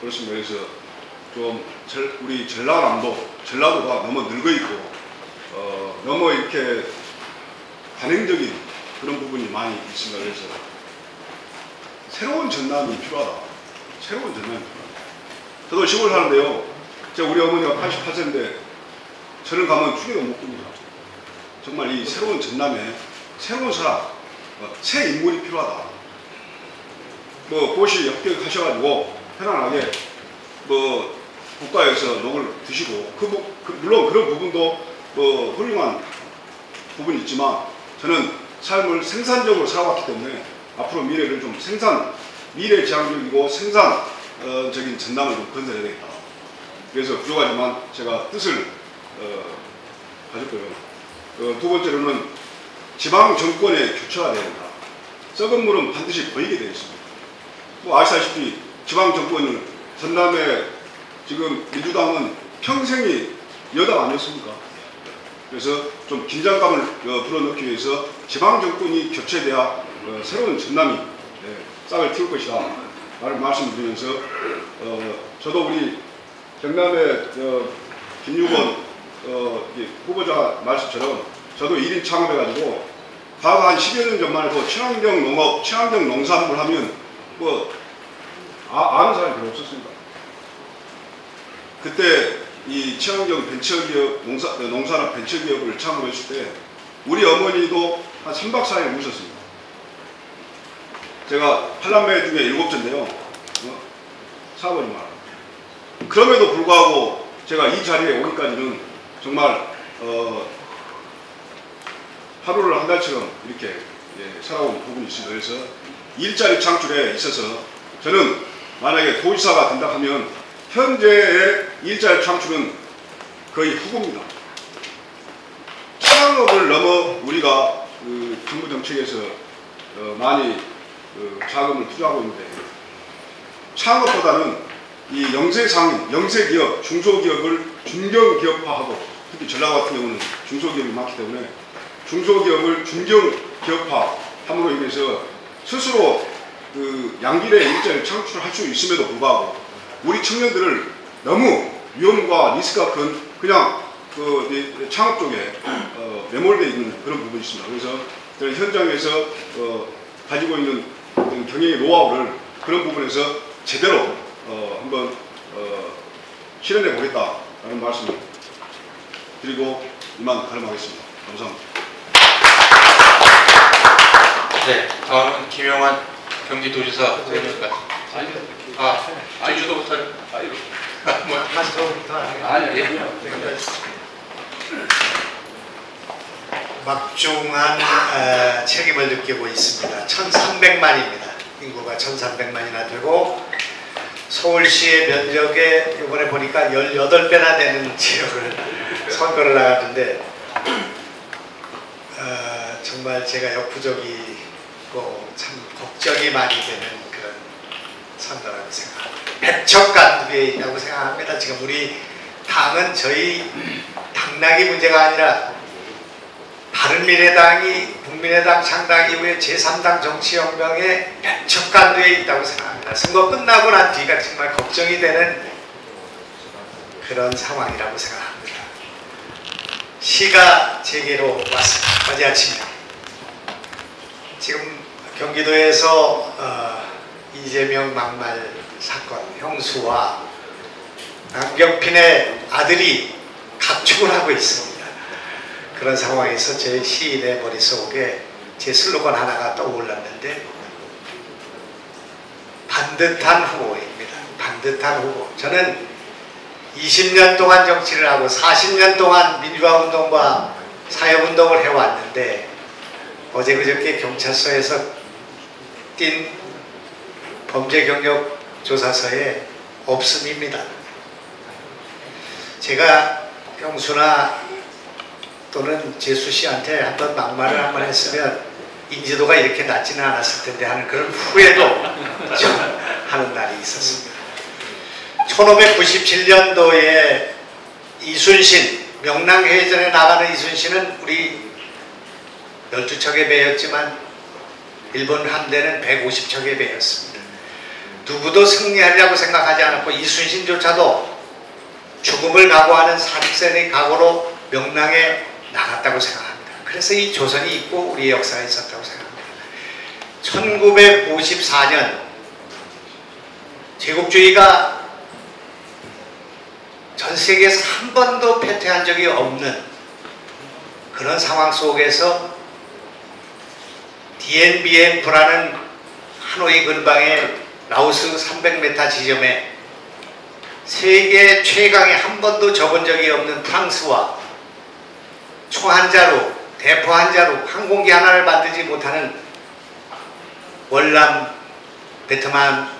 그렇습니다. 그래서 좀 우리 전라도가 너무 늙어 있고 너무 이렇게 관행적인 그런 부분이 많이 있습니다. 그래서 새로운 전남이 필요하다. 새로운 전남이 필요하다. 저도 시골 사는데요. 우리 어머니가 88세인데 저를 가면 죽여도 못 봅니다. 정말 이 새로운 전남에 새로운 사람, 새 인물이 필요하다. 고시 합격하셔가지고 편안하게 국가에서 녹을 드시고 물론 그런 부분도 훌륭한 부분이 있지만 저는 삶을 생산적으로 살아왔기 때문에 앞으로 미래를 좀 미래지향적이고 생산적인 전남을 좀 건설해야 되겠다. 그래서 부족하지만 제가 뜻을 가졌고요. 두 번째로는 지방 정권의 교체가 되야 된다. 썩은 물은 반드시 보이게 되어 있습니다. 아시다시피 지방 정권은 전남에 지금 민주당은 평생이 여당 아니었습니까? 그래서 좀 긴장감을 불어넣기 위해서 지방 정권이 교체돼야 새로운 전남이 싹을 틔울 것이다 라는 말씀드리면서 저도 우리 경남의 김유건 후보자 말씀처럼 저도 1인 창업해가지고 과거 한 10여 년 전만 해도 친환경 농업, 친환경 농산물 하면 아는 사람이 별로 없었습니다. 그때 이 친환경 벤처기업, 농산업 벤처기업을 창업했을 때 우리 어머니도 한 3박 4일 우셨습니다. 제가 8남매 중에 7째인데요. 사아버지 말. 그럼에도 불구하고 제가 이 자리에 오기까지는 정말 하루를 한 달처럼 이렇게 살아온 부분이 있습니다. 그래서 일자리 창출에 있어서 저는 만약에 도지사가 된다 하면 현재의 일자리 창출은 거의 후보입니다. 창업을 넘어 우리가 정부 정책에서 많이 자금을 투자하고 있는데 창업보다는 이 영세상인, 영세기업, 중소기업을 중견기업화하고 특히 전라도 같은 경우는 중소기업이 많기 때문에 중소기업을 중견기업화함으로 인해서 스스로 양질의 일자리를 창출할 수 있음에도 불구하고 우리 청년들을 너무 위험과 리스크가 큰 그냥 창업 쪽에 매몰되어 있는 그런 부분이 있습니다. 그래서 저는 현장에서 가지고 있는 경영의 노하우를 그런 부분에서 제대로 한번 실현해 보겠다라는 말씀을 드리고 이만 가름하겠습니다. 감사합니다. 네, 다음은 김영환 경기도지사 후보님까지. 제주도 못할. 막중한 책임을 느끼고 있습니다. 1300만입니다. 인구가 1300만이나 되고 서울시의 면적에 이번에 보니까 18배나 되는 지역을 선거를 나갔는데 정말 제가 역부족이고 참 걱정이 많이 되는 그런 선거라고 생각합니다. 백척간두에 있다고 생각합니다. 지금 우리 당은 저희 당락이 문제가 아니라 바른미래당이 국민의당 창당 이후에 제3당 정치혁명의 백척간두에 있다고 생각합니다. 선거 끝나고 난 뒤가 정말 걱정이 되는 그런 상황이라고 생각합니다. 시가 제게로 왔습니다. 어제 아침에 지금 경기도에서 이재명 막말 사건 형수와 남경필의 아들이 각축을 하고 있습니다. 그런 상황에서 제 시인의 머릿속에 제 슬로건 하나가 떠올랐는데 반듯한 후보입니다. 반듯한 후보. 저는 20년 동안 정치를 하고 40년 동안 민주화운동과 사회운동을 해왔는데 어제 그저께 경찰서에서 띈 범죄경력조사서에 없음입니다. 제가 형수나 또는 재수 씨한테 한번 막말을 한번 했으면 인지도가 이렇게 낮지는 않았을 텐데 하는 그런 후회도 좀 하는 날이 있었습니다. 1597년도에 이순신, 명랑회전에 나가는 이순신은 우리 12척의 배였지만 일본 함대는 150척의 배였습니다. 누구도 승리하리라고 생각하지 않았고 이순신조차도 죽음을 각오하는 사직생의 각오로 명랑에 나갔다고 생각합니다. 그래서 이 조선이 있고 우리의 역사가 있었다고 생각합니다. 1954년 제국주의가 전 세계에서 한 번도 패퇴한 적이 없는 그런 상황 속에서 디엔비엔프라는 하노이 근방의 라오스 300m 지점에 세계 최강의 한 번도 접은 적이 없는 프랑스와 총 한 자루, 대포 한 자루, 항공기 하나를 만들지 못하는 월남 베트남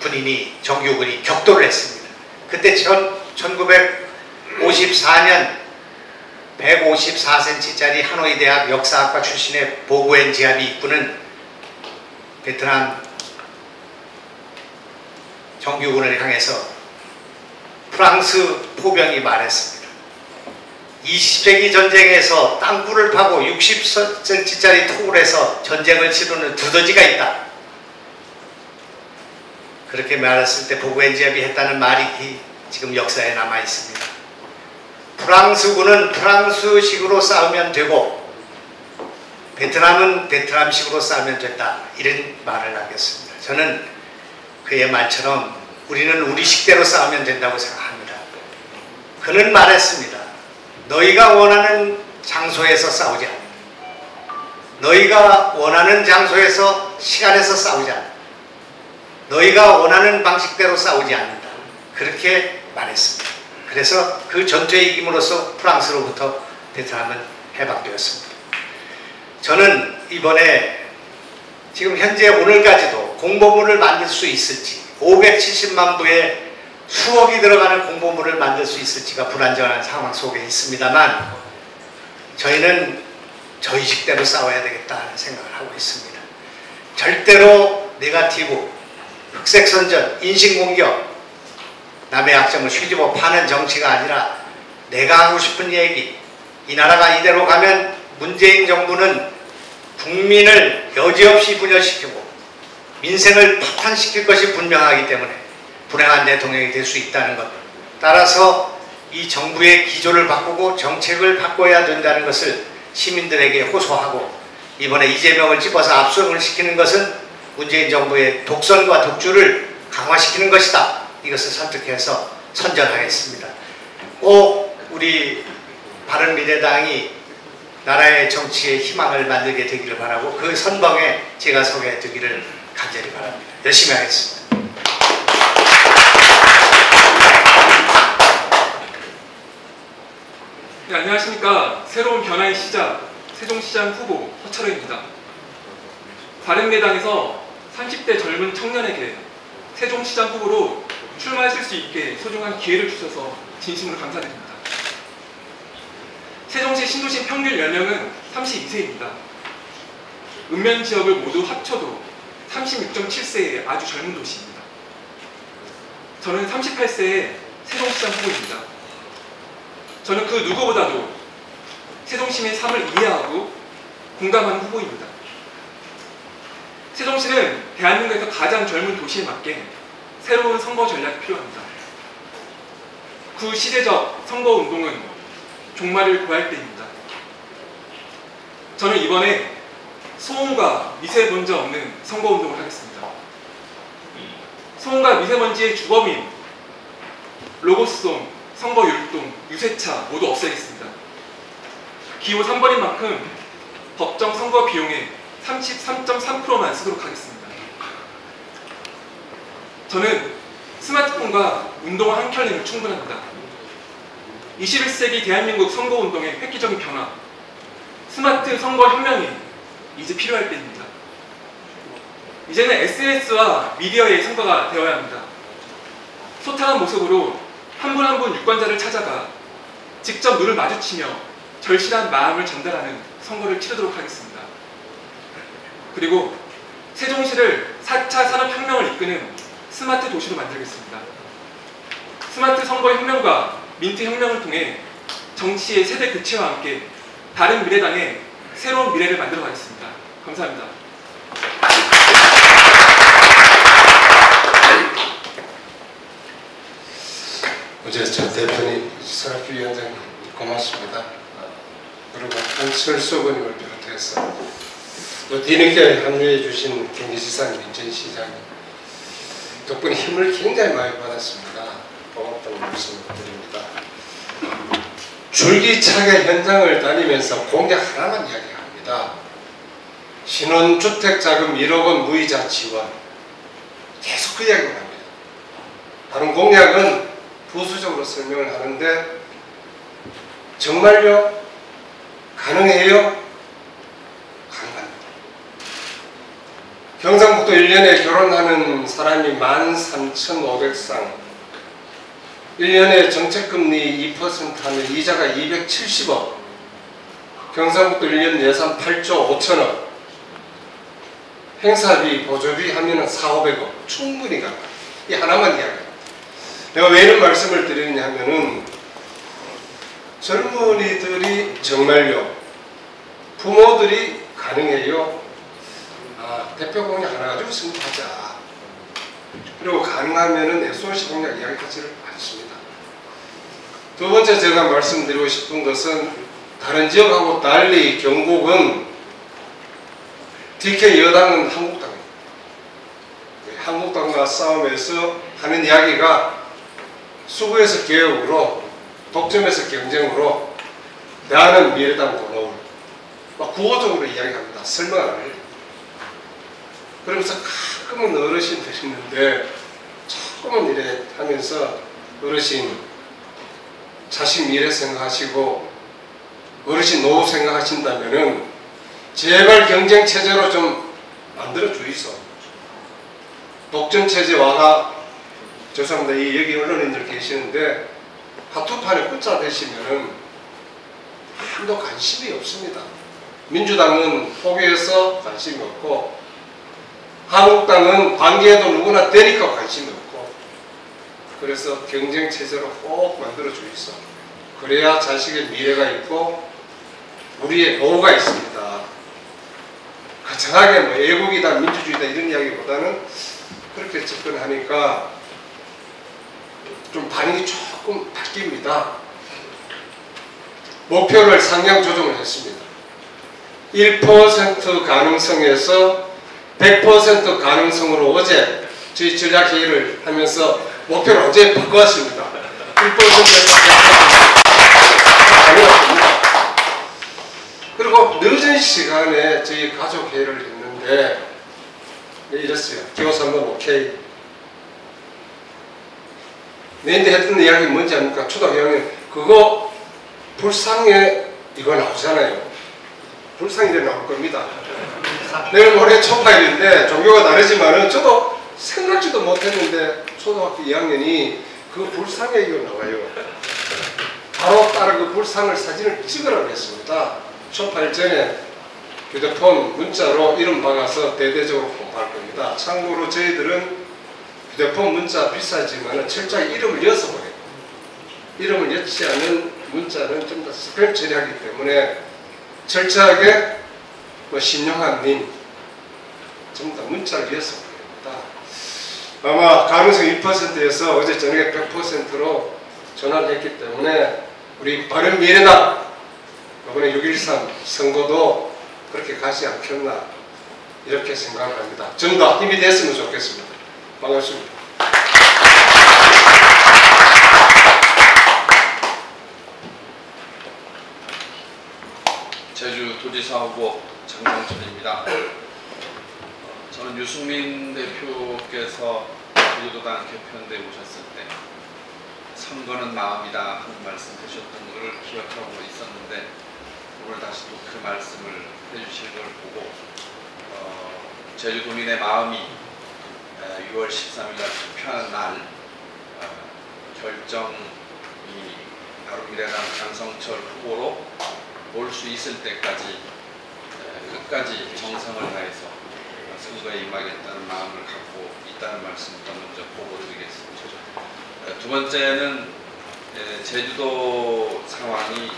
군인이 정규군이 격돌을 했습니다. 그때 1954년 154cm짜리 하노이 대학 역사학과 출신의 보구엔 지아비 입구는 베트남 정규군을 향해서 프랑스 포병이 말했습니다. 20세기 전쟁에서 땅굴을 파고 60cm짜리 톡을 해서 전쟁을 치르는 두더지가 있다. 그렇게 말했을 때 보구엔 지아비 했다는 말이 지금 역사에 남아 있습니다. 프랑스군은 프랑스식으로 싸우면 되고 베트남은 베트남식으로 싸우면 된다. 이런 말을 남겼습니다. 저는 그의 말처럼 우리는 우리 식대로 싸우면 된다고 생각합니다. 그는 말했습니다. 너희가 원하는 장소에서 싸우자. 너희가 원하는 장소에서 시간에서 싸우자. 너희가 원하는 방식대로 싸우지 않는다. 그렇게 말했습니다. 그래서 그 전투에 이김으로써 프랑스로부터 베트남은 해방되었습니다. 저는 이번에 지금 현재 오늘까지도 공보물을 만들 수 있을지 570만 부의 수억이 들어가는 공보물을 만들 수 있을지가 불안정한 상황 속에 있습니다만 저희는 저희 식대로 싸워야 되겠다는 생각을 하고 있습니다. 절대로 네거티브, 흑색선전, 인신공격, 남의 약점을 휘집어 파는 정치가 아니라 내가 하고 싶은 얘기, 이 나라가 이대로 가면 문재인 정부는 국민을 여지없이 분열시키고 민생을 파탄시킬 것이 분명하기 때문에 불행한 대통령이 될 수 있다는 것, 따라서 이 정부의 기조를 바꾸고 정책을 바꿔야 된다는 것을 시민들에게 호소하고, 이번에 이재명을 집어서 압수를 시키는 것은 문재인 정부의 독선과 독주를 강화시키는 것이다. 이것을 선택해서 선전하겠습니다. 꼭 우리 바른미래당이 나라의 정치의 희망을 만들게 되기를 바라고, 그 선봉에 제가 서게 되기를 간절히 바랍니다. 열심히 하겠습니다. 네, 안녕하십니까. 새로운 변화의 시작, 세종시장 후보 허철호입니다. 바른미래당에서 30대 젊은 청년에게 세종시장 후보로 출마하실 수 있게 소중한 기회를 주셔서 진심으로 감사드립니다. 세종시 신도시 평균 연령은 32세입니다. 읍면 지역을 모두 합쳐도 36.7세의 아주 젊은 도시입니다. 저는 38세의 세종시장 후보입니다. 저는 그 누구보다도 세종시민의 삶을 이해하고 공감하는 후보입니다. 세종시는 대한민국에서 가장 젊은 도시에 맞게 새로운 선거 전략이 필요합니다. 그 시대적 선거운동은 종말을 구할 때입니다. 저는 이번에 소음과 미세먼지 없는 선거운동을 하겠습니다. 소음과 미세먼지의 주범인 로고송, 선거율동, 유세차 모두 없애겠습니다. 기호 3번인 만큼 법정 선거 비용의 33.3%만 쓰도록 하겠습니다. 저는 스마트폰과 운동화 한 켤레면 충분합니다. 21세기 대한민국 선거운동의 획기적인 변화, 스마트 선거 혁명이 이제 필요할 때입니다. 이제는 SNS와 미디어의 선거가 되어야 합니다. 소탈한 모습으로 한 분 한 분 유권자를 찾아가 직접 눈을 마주치며 절실한 마음을 전달하는 선거를 치르도록 하겠습니다. 그리고 세종시를 4차 산업혁명을 이끄는 스마트 도시로 만들겠습니다. 스마트 선거 혁명과 민트 혁명을 통해 정치의 세대 교체와 함께 바른미래당의 새로운 미래를 만들어 가겠습니다. 감사합니다. 어제 저 대표님, 손학규 위원장님 고맙습니다. 그리고 한철수 의원님을 비롯해서 또 뒤늦게 합류해 주신 경기지사 민전시장님 덕분에 힘을 굉장히 많이 받았습니다. 고맙다는 말씀을 드립니다. 줄기차게 현장을 다니면서 공약 하나만 이야기합니다. 신혼주택자금 1억 원 무이자 지원, 계속 그 이야기만 합니다. 다른 공약은 부수적으로 설명을 하는데 정말요? 가능해요? 가능합니다. 경상북도 1년에 결혼하는 사람이 13,500쌍, 1년에 정책금리 2% 하면 이자가 270억, 경상북도 1년 예산 8조 5천억, 행사비, 보조비 하면 4,500억 충분히 가능합니다. 이 하나만 이야기합니다. 내가 왜 이런 말씀을 드리느냐 하면은 젊은이들이 정말요, 부모들이 가능해요? 대표 공약 하나 가지고 승부하자. 그리고 가능하면은 SOC 공약 이야기하지를 않습니다. 두 번째 제가 말씀드리고 싶은 것은 다른 지역하고 달리 경북은 DK 여당은 한국당입니다. 한국당과 싸움에서 하는 이야기가 수구에서 개혁으로, 독점에서 경쟁으로, 나는 미래당 번호를 막 구호적으로 이야기합니다. 설명 안 해요. 그러면서 가끔은 어르신들이 있는데 조금은 이래 하면서 어르신 자식 미래 생각하시고 어르신 노후 생각하신다면은 제발 경쟁 체제로 좀 만들어 주이소. 독점 체제 와가 죄송합니다. 이 여기 언론인들 계시는데 하투판에 꽂자 되시면은 아무도 관심이 없습니다. 민주당은 포기해서 관심이 없고 한국당은 반기해도 누구나 되니까 관심이 없고 그래서 경쟁 체제로 꼭 만들어 주이소. 그래야 자식의 미래가 있고 우리의 노후가 있습니다. 거창하게 뭐 애국이다 민주주의다 이런 이야기보다는 그렇게 접근하니까 좀 반응이 조금 바뀝니다. 목표를 상향 조정을 했습니다. 1% 가능성에서 100% 가능성으로 어제 저희 전략회의를 하면서 목표를 어제 바꿔왔습니다. 1%에서 100% 가능합니다. 그리고 늦은 시간에 저희 가족회의를 했는데 이랬어요. 기호사 한번 오케이. 내인데 했던 이야기 뭔지 압니까? 초등학교 2학년 그거 불상에 이거 나오잖아요. 불상이 나올 겁니다. 내일 모레 초파일인데 종교가 다르지만은 저도 생각지도 못했는데 초등학교 2학년이 그 불상에 이거 나와요. 바로 따라 그 불상을 사진을 찍으라고 했습니다. 초파일 전에 휴대폰 문자로 이름 박아서 대대적으로 홍보할 겁니다. 참고로 저희들은 휴대폰 문자 비싸지만 철저하게 이름을 이어서 보내고 이름을 엮지 않은 문자는 좀 더 스팸 처리하기 때문에 철저하게 뭐 신용환님 전부 다 문자를 이어서 보냅니다. 아마 가능성 1%에서 어제 저녁에 100%로 전환을 했기 때문에 우리 바른미래당 이번에 6.13 선거도 그렇게 가지 않겠나 이렇게 생각을 합니다. 좀 더 힘이 됐으면 좋겠습니다. 반갑습니다. 제주도지사 후보 장성철입니다. 저는 유승민 대표께서 제주도당 개편대에 오셨을 때 선거는 마음이다 하는 말씀 하셨던 것을 기억하고 있었는데 오늘 다시 또 그 말씀을 해주신 걸 보고 제주도민의 마음이 6월 13일 날 투표하는 날 결정이 바른미래당 장성철 후보로 올 수 있을 때까지 끝까지 정성을 다해서 선거에 임하겠다는 마음을 갖고 있다는 말씀부터 먼저 보고드리겠습니다. 두 번째는 제주도 상황이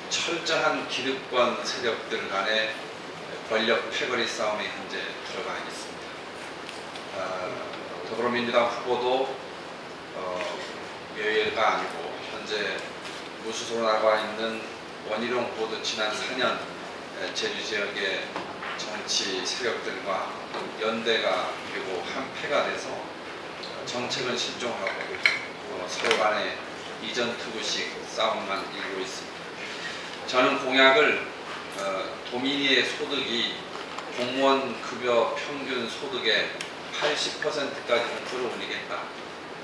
철저한 기득권 세력들 간의 권력 패거리 싸움에 현재 들어가 있습니다. 더불어민주당 후보도 여야가 아니고 현재 무소속으로 나가 있는 원희룡 후보도 지난 4년 제주 지역의 정치 세력들과 연대가 되고 한패가 돼서 정책은 실종하고 서로 간에 이전 투구식 싸움만 일고 있습니다. 저는 공약을 도민의 소득이 공무원 급여 평균 소득의 80%까지 끌어올리겠다.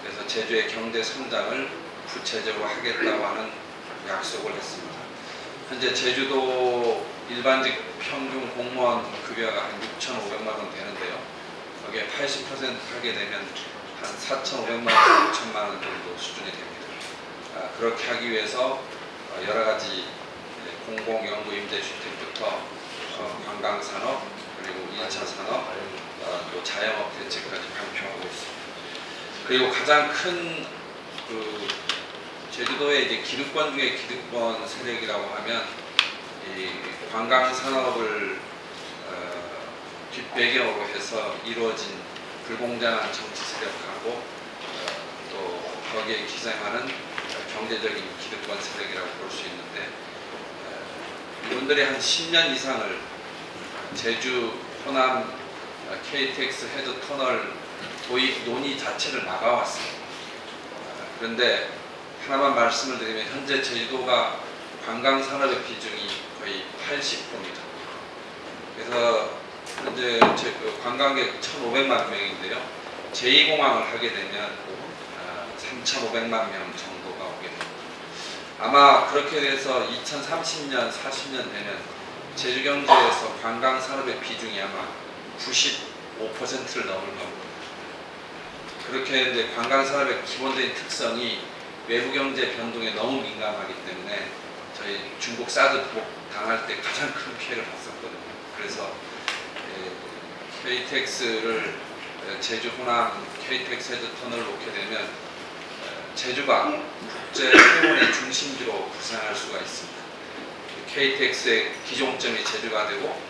그래서 제주의 경제 성장을 구체적으로 하겠다고 하는 약속을 했습니다. 현재 제주도 일반직 평균 공무원 급여가 한 6,500만 원 되는데요. 거기에 80% 하게 되면 한 4,500만 원, 5천만 원 정도 수준이 됩니다. 그렇게 하기 위해서 여러 가지 공공연구임대주택부터 관광산업 그리고 2차 산업 또 자영업 대책까지 발표하고 있습니다. 그리고 가장 큰 제주도의 이제 기득권 중에 기득권 세력이라고 하면 이 관광산업을 뒷배경으로 해서 이루어진 불공정한 정치 세력하고 또 거기에 기생하는 경제적인 기득권 세력이라고 볼 수 있는데 이분들이 한 10년 이상을 제주 호남 KTX 헤드 터널 도입 논의 자체를 막아왔습니다. 그런데 하나만 말씀을 드리면 현재 제주도가 관광산업의 비중이 거의 80%입니다. 그래서 현재 관광객 1,500만 명인데요. 제2공항을 하게 되면 3,500만 명 정도가 오게 됩니다. 아마 그렇게 돼서 2030년, 40년 되면 제주경제에서 관광산업의 비중이 아마 95%를 넘을 겁니다. 그렇게 이제 관광산업의 기본적인 특성이 외부경제 변동에 너무 민감하기 때문에 저희 중국 사드 보복 당할 때 가장 큰 피해를 봤었거든요. 그래서 KTX를 제주 호남 KTX 헤드터널을 놓게 되면 제주가 국제 해운의 중심지로 부상할 수가 있습니다. KTX의 기종점이 제주가 되고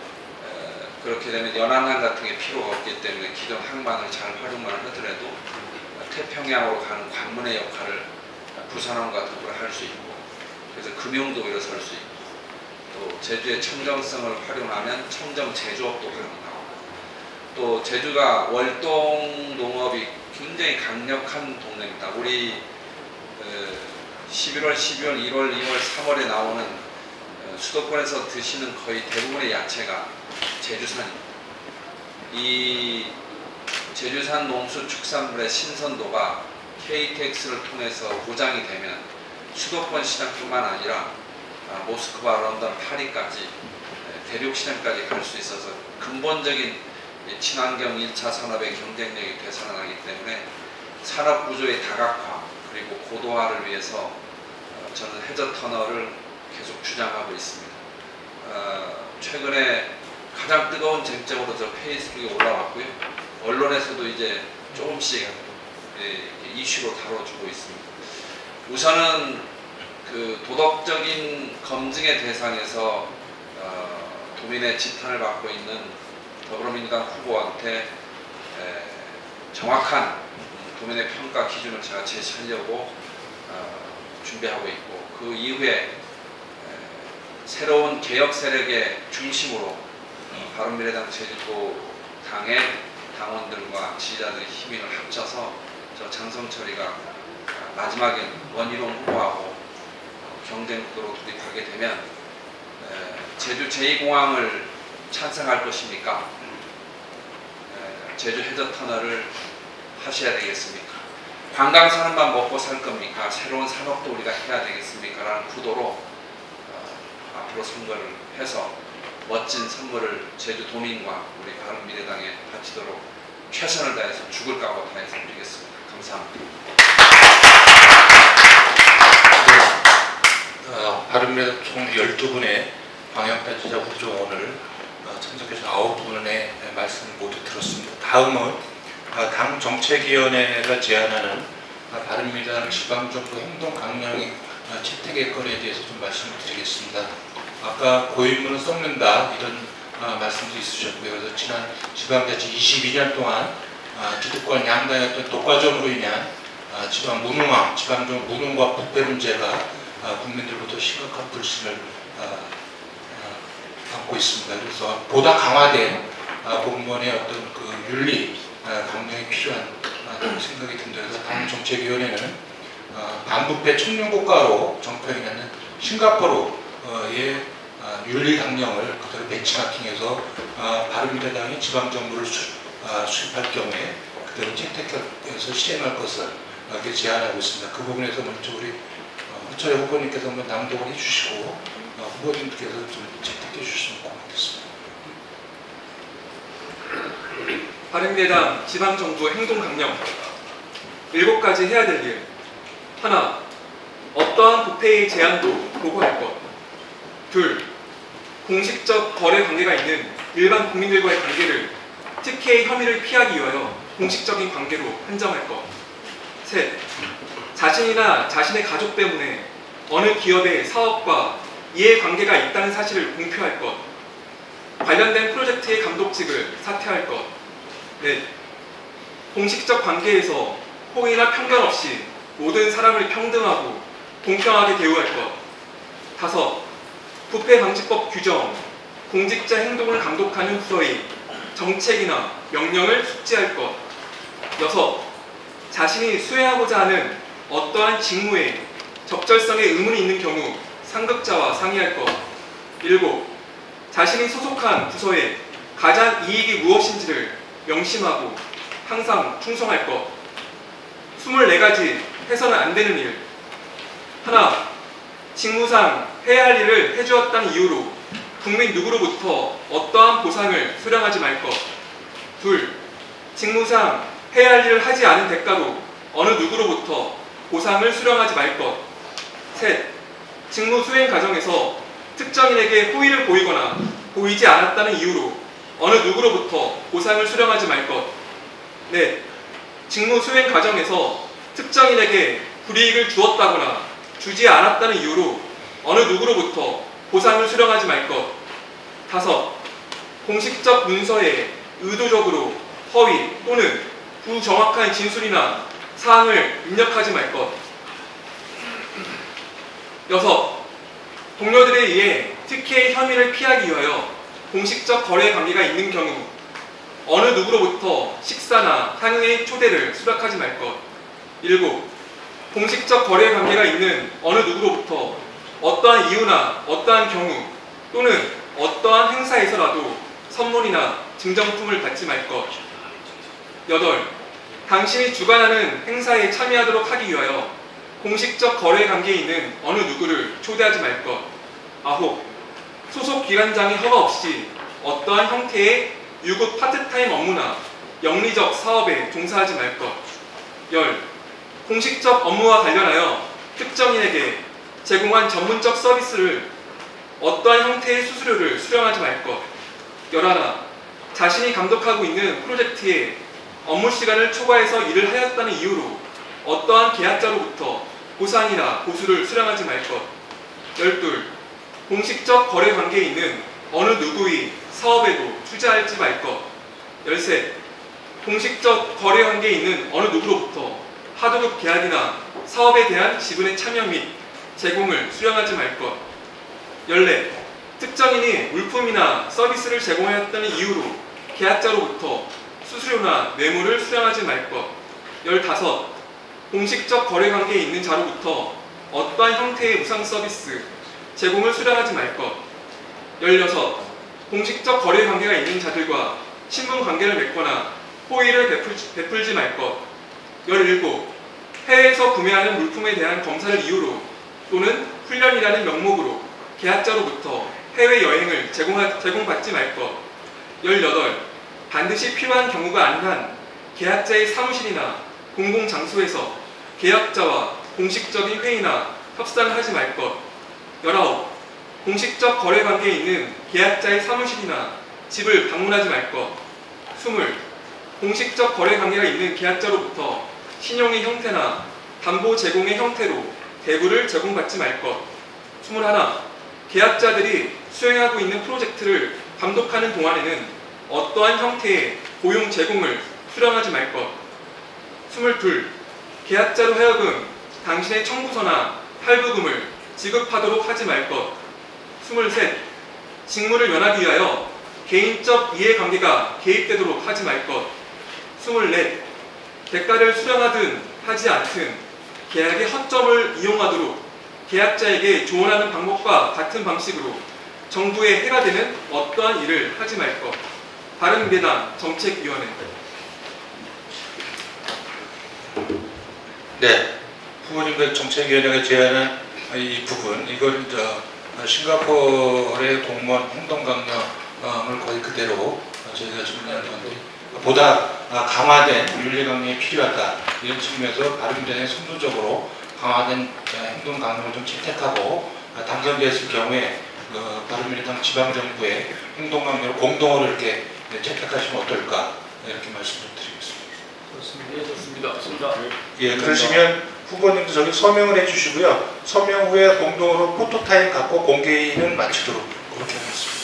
그렇게 되면 연안항 같은 게 필요가 없기 때문에 기존 항만을 잘 활용만 하더라도 태평양으로 가는 관문의 역할을 부산항과 더불어 할 수 있고, 그래서 금융도 일어설 수 있고, 또 제주의 청정성을 활용하면 청정 제조업도 가능하고, 또 제주가 월동 농업이 굉장히 강력한 동네입니다. 우리 11월, 12월, 1월, 2월, 3월에 나오는 수도권에서 드시는 거의 대부분의 야채가 제주산입니다. 이 제주산 농수축산물의 신선도가 KTX를 통해서 보장이 되면 수도권 시장뿐만 아니라 모스크바, 런던, 파리까지 대륙 시장까지 갈 수 있어서 근본적인 친환경 1차 산업의 경쟁력이 되살아나기 때문에 산업 구조의 다각화 그리고 고도화를 위해서 저는 해저터널을 계속 주장하고 있습니다. 최근에 가장 뜨거운 쟁점으로 저 페이스북에 올라왔고요. 언론에서도 이제 조금씩 이슈로 다뤄주고 있습니다. 우선은 그 도덕적인 검증의 대상에서 도민의 지탄을 받고 있는 더불어민주당 후보한테 정확한 도민의 평가 기준을 제가 제시하려고 준비하고 있고, 그 이후에 새로운 개혁 세력의 중심으로 바른미래당 제주도당의 당원들과 지지자들의 힘을 합쳐서 저 장성철이가 마지막에 원희룡 후보하고 경쟁 구도로 돌입하게 되면 제주 제2공항을 찬성할 것입니까? 제주 해저터널을 하셔야 되겠습니까? 관광산업만 먹고 살 겁니까? 새로운 산업도 우리가 해야 되겠습니까? 라는 구도로 앞으로 선거를 해서 멋진 선물을 제주 도민과 우리 바른미래당에 바치도록 최선을 다해서 죽을 각오 다해서 드리겠습니다. 감사합니다. 바른미래당 총 12분의 방역단체자 후보자 오늘 참석해서 9분의 말씀을 모두 들었습니다. 다음은 당 정책위원회가 제안하는 바른미래당 지방정부 행동 강령의 채택의 건에 대해서 좀 말씀을 드리겠습니다. 아까 고인물은 썩는다 이런 말씀도 있으셨고요. 그래서 지난 지방자치 22년 동안 기득권 양당이었던 독과점으로 인한 지방 무능화, 지방정 무능과 부패 문제가 국민들로부터 심각한 불신을 받고 있습니다. 그래서 보다 강화된 공무원의 어떤 그 윤리 강령이 필요한 생각이 듭니다. 그래서 당 정책위원회는 반부패 청년국가로 정평이 나는 싱가포르의 윤리 강령을 그대로 벤치마킹해서 바른미래당이 지방정부를 수립할 경우에 그대로 채택해서 시행할 것을 이렇게 제안하고 있습니다. 그 부분에서 먼저 우리 후철의 후보님께서 한번 낭독을 해주시고 후보님께서 좀 채택해 주시면 고맙겠습니다. 바른미래당 지방정부 행동강령 7가지 해야 될 일. 하나, 어떠한 부패의 제한도 보고할 것. 둘, 공식적 거래 관계가 있는 일반 국민들과의 관계를 특혜의 혐의를 피하기 위하여 공식적인 관계로 한정할 것. 셋, 자신이나 자신의 가족 때문에 어느 기업의 사업과 이해관계가 있다는 사실을 공표할 것. 관련된 프로젝트의 감독직을 사퇴할 것. 넷, 공식적 관계에서 호의나 편견 없이 모든 사람을 평등하고 공평하게 대우할 것. 다섯, 부패방지법 규정, 공직자 행동을 감독하는 부서의 정책이나 명령을 숙지할 것. 여섯, 자신이 수행하고자 하는 어떠한 직무에 적절성에 의문이 있는 경우 상급자와 상의할 것. 일곱, 자신이 소속한 부서의 가장 이익이 무엇인지를 명심하고 항상 충성할 것. 24가지 해서는 안 되는 일. 하나, 직무상 해야 할 일을 해주었다는 이유로 국민 누구로부터 어떠한 보상을 수령하지 말 것. 둘, 직무상 해야 할 일을 하지 않은 대가로 어느 누구로부터 보상을 수령하지 말 것. 셋, 직무 수행 과정에서 특정인에게 호의를 보이거나 보이지 않았다는 이유로 어느 누구로부터 보상을 수령하지 말 것. 넷, 직무 수행 과정에서 특정인에게 불이익을 주었다거나 주지 않았다는 이유로 어느 누구로부터 보상을 수령하지 말 것. 다섯, 공식적 문서에 의도적으로 허위 또는 부정확한 진술이나 사항을 입력하지 말 것. 여섯, 동료들에 의해 특혜의 혐의를 피하기 위하여 공식적 거래 관계가 있는 경우 어느 누구로부터 식사나 향응의 초대를 수락하지 말 것. 일곱, 공식적 거래 관계가 있는 어느 누구로부터 어떠한 이유나 어떠한 경우 또는 어떠한 행사에서라도 선물이나 증정품을 받지 말 것. 여덟, 당신이 주관하는 행사에 참여하도록 하기 위하여 공식적 거래 관계에 있는 어느 누구를 초대하지 말 것. 아홉, 소속 기관장의 허가 없이 어떠한 형태의 유급 파트타임 업무나 영리적 사업에 종사하지 말 것. 열, 공식적 업무와 관련하여 특정인에게 제공한 전문적 서비스를 어떠한 형태의 수수료를 수령하지 말 것. 11. 자신이 감독하고 있는 프로젝트에 업무 시간을 초과해서 일을 하였다는 이유로 어떠한 계약자로부터 보상이나 보수를 수령하지 말 것. 12. 공식적 거래 관계에 있는 어느 누구의 사업에도 투자하지 말 것. 13. 공식적 거래 관계에 있는 어느 누구로부터 하도급 계약이나 사업에 대한 지분의 참여 및 제공을 수령하지 말 것. 14. 특정인이 물품이나 서비스를 제공하였다는 이유로 계약자로부터 수수료나 뇌물을 수령하지 말 것. 15. 공식적 거래 관계에 있는 자로부터 어떠한 형태의 무상 서비스 제공을 수령하지 말 것. 16. 공식적 거래 관계가 있는 자들과 신분 관계를 맺거나 호의를 베풀지 말 것. 17. 해외에서 구매하는 물품에 대한 검사를 이유로 또는 훈련이라는 명목으로 계약자로부터 해외여행을 제공받지 말 것. 18. 반드시 필요한 경우가 아닌 한 계약자의 사무실이나 공공장소에서 계약자와 공식적인 회의나 협상을 하지 말 것. 19. 공식적 거래 관계에 있는 계약자의 사무실이나 집을 방문하지 말 것. 20. 공식적 거래 관계가 있는 계약자로부터 신용의 형태나 담보 제공의 형태로 대부를 제공받지 말 것. 21. 계약자들이 수행하고 있는 프로젝트를 감독하는 동안에는 어떠한 형태의 고용 제공을 수령하지 말 것. 22. 계약자로 하여금 당신의 청구서나 할부금을 지급하도록 하지 말 것. 23. 직무를 면하기 위하여 개인적 이해관계가 개입되도록 하지 말 것. 24. 대가를 수령하든 하지 않든 계약의 허점을 이용하도록 계약자에게 조언하는 방법과 같은 방식으로 정부에 해가 되는 어떠한 일을 하지 말 것. 바른미래당 정책위원회. 네, 후보님과 정책위원회가 제안한 이 부분, 이걸 싱가포르의 공무원 행동강령을 거의 그대로 저희가 준비한 건데 보다 강화된 윤리강령이 필요하다 이런 측면에서 바른미래당이 선도적으로 강화된 행동강령을 좀 채택하고 당선됐을 경우에 바른미래당 지방정부의 행동강령을 공동으로 이렇게 채택하시면 어떨까 이렇게 말씀 좀 드리겠습니다. 좋습니다. 예, 그러시면 후보님도 저기 서명을 해주시고요. 서명 후에 공동으로 포토타임 갖고 공개는 마치도록 그렇게 하겠습니다.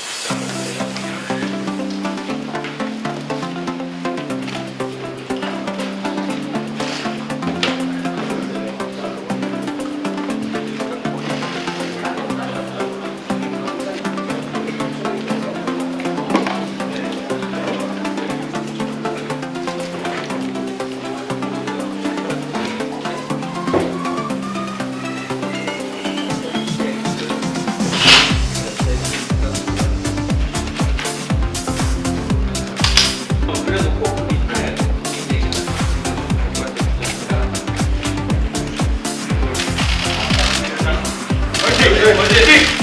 화이팅!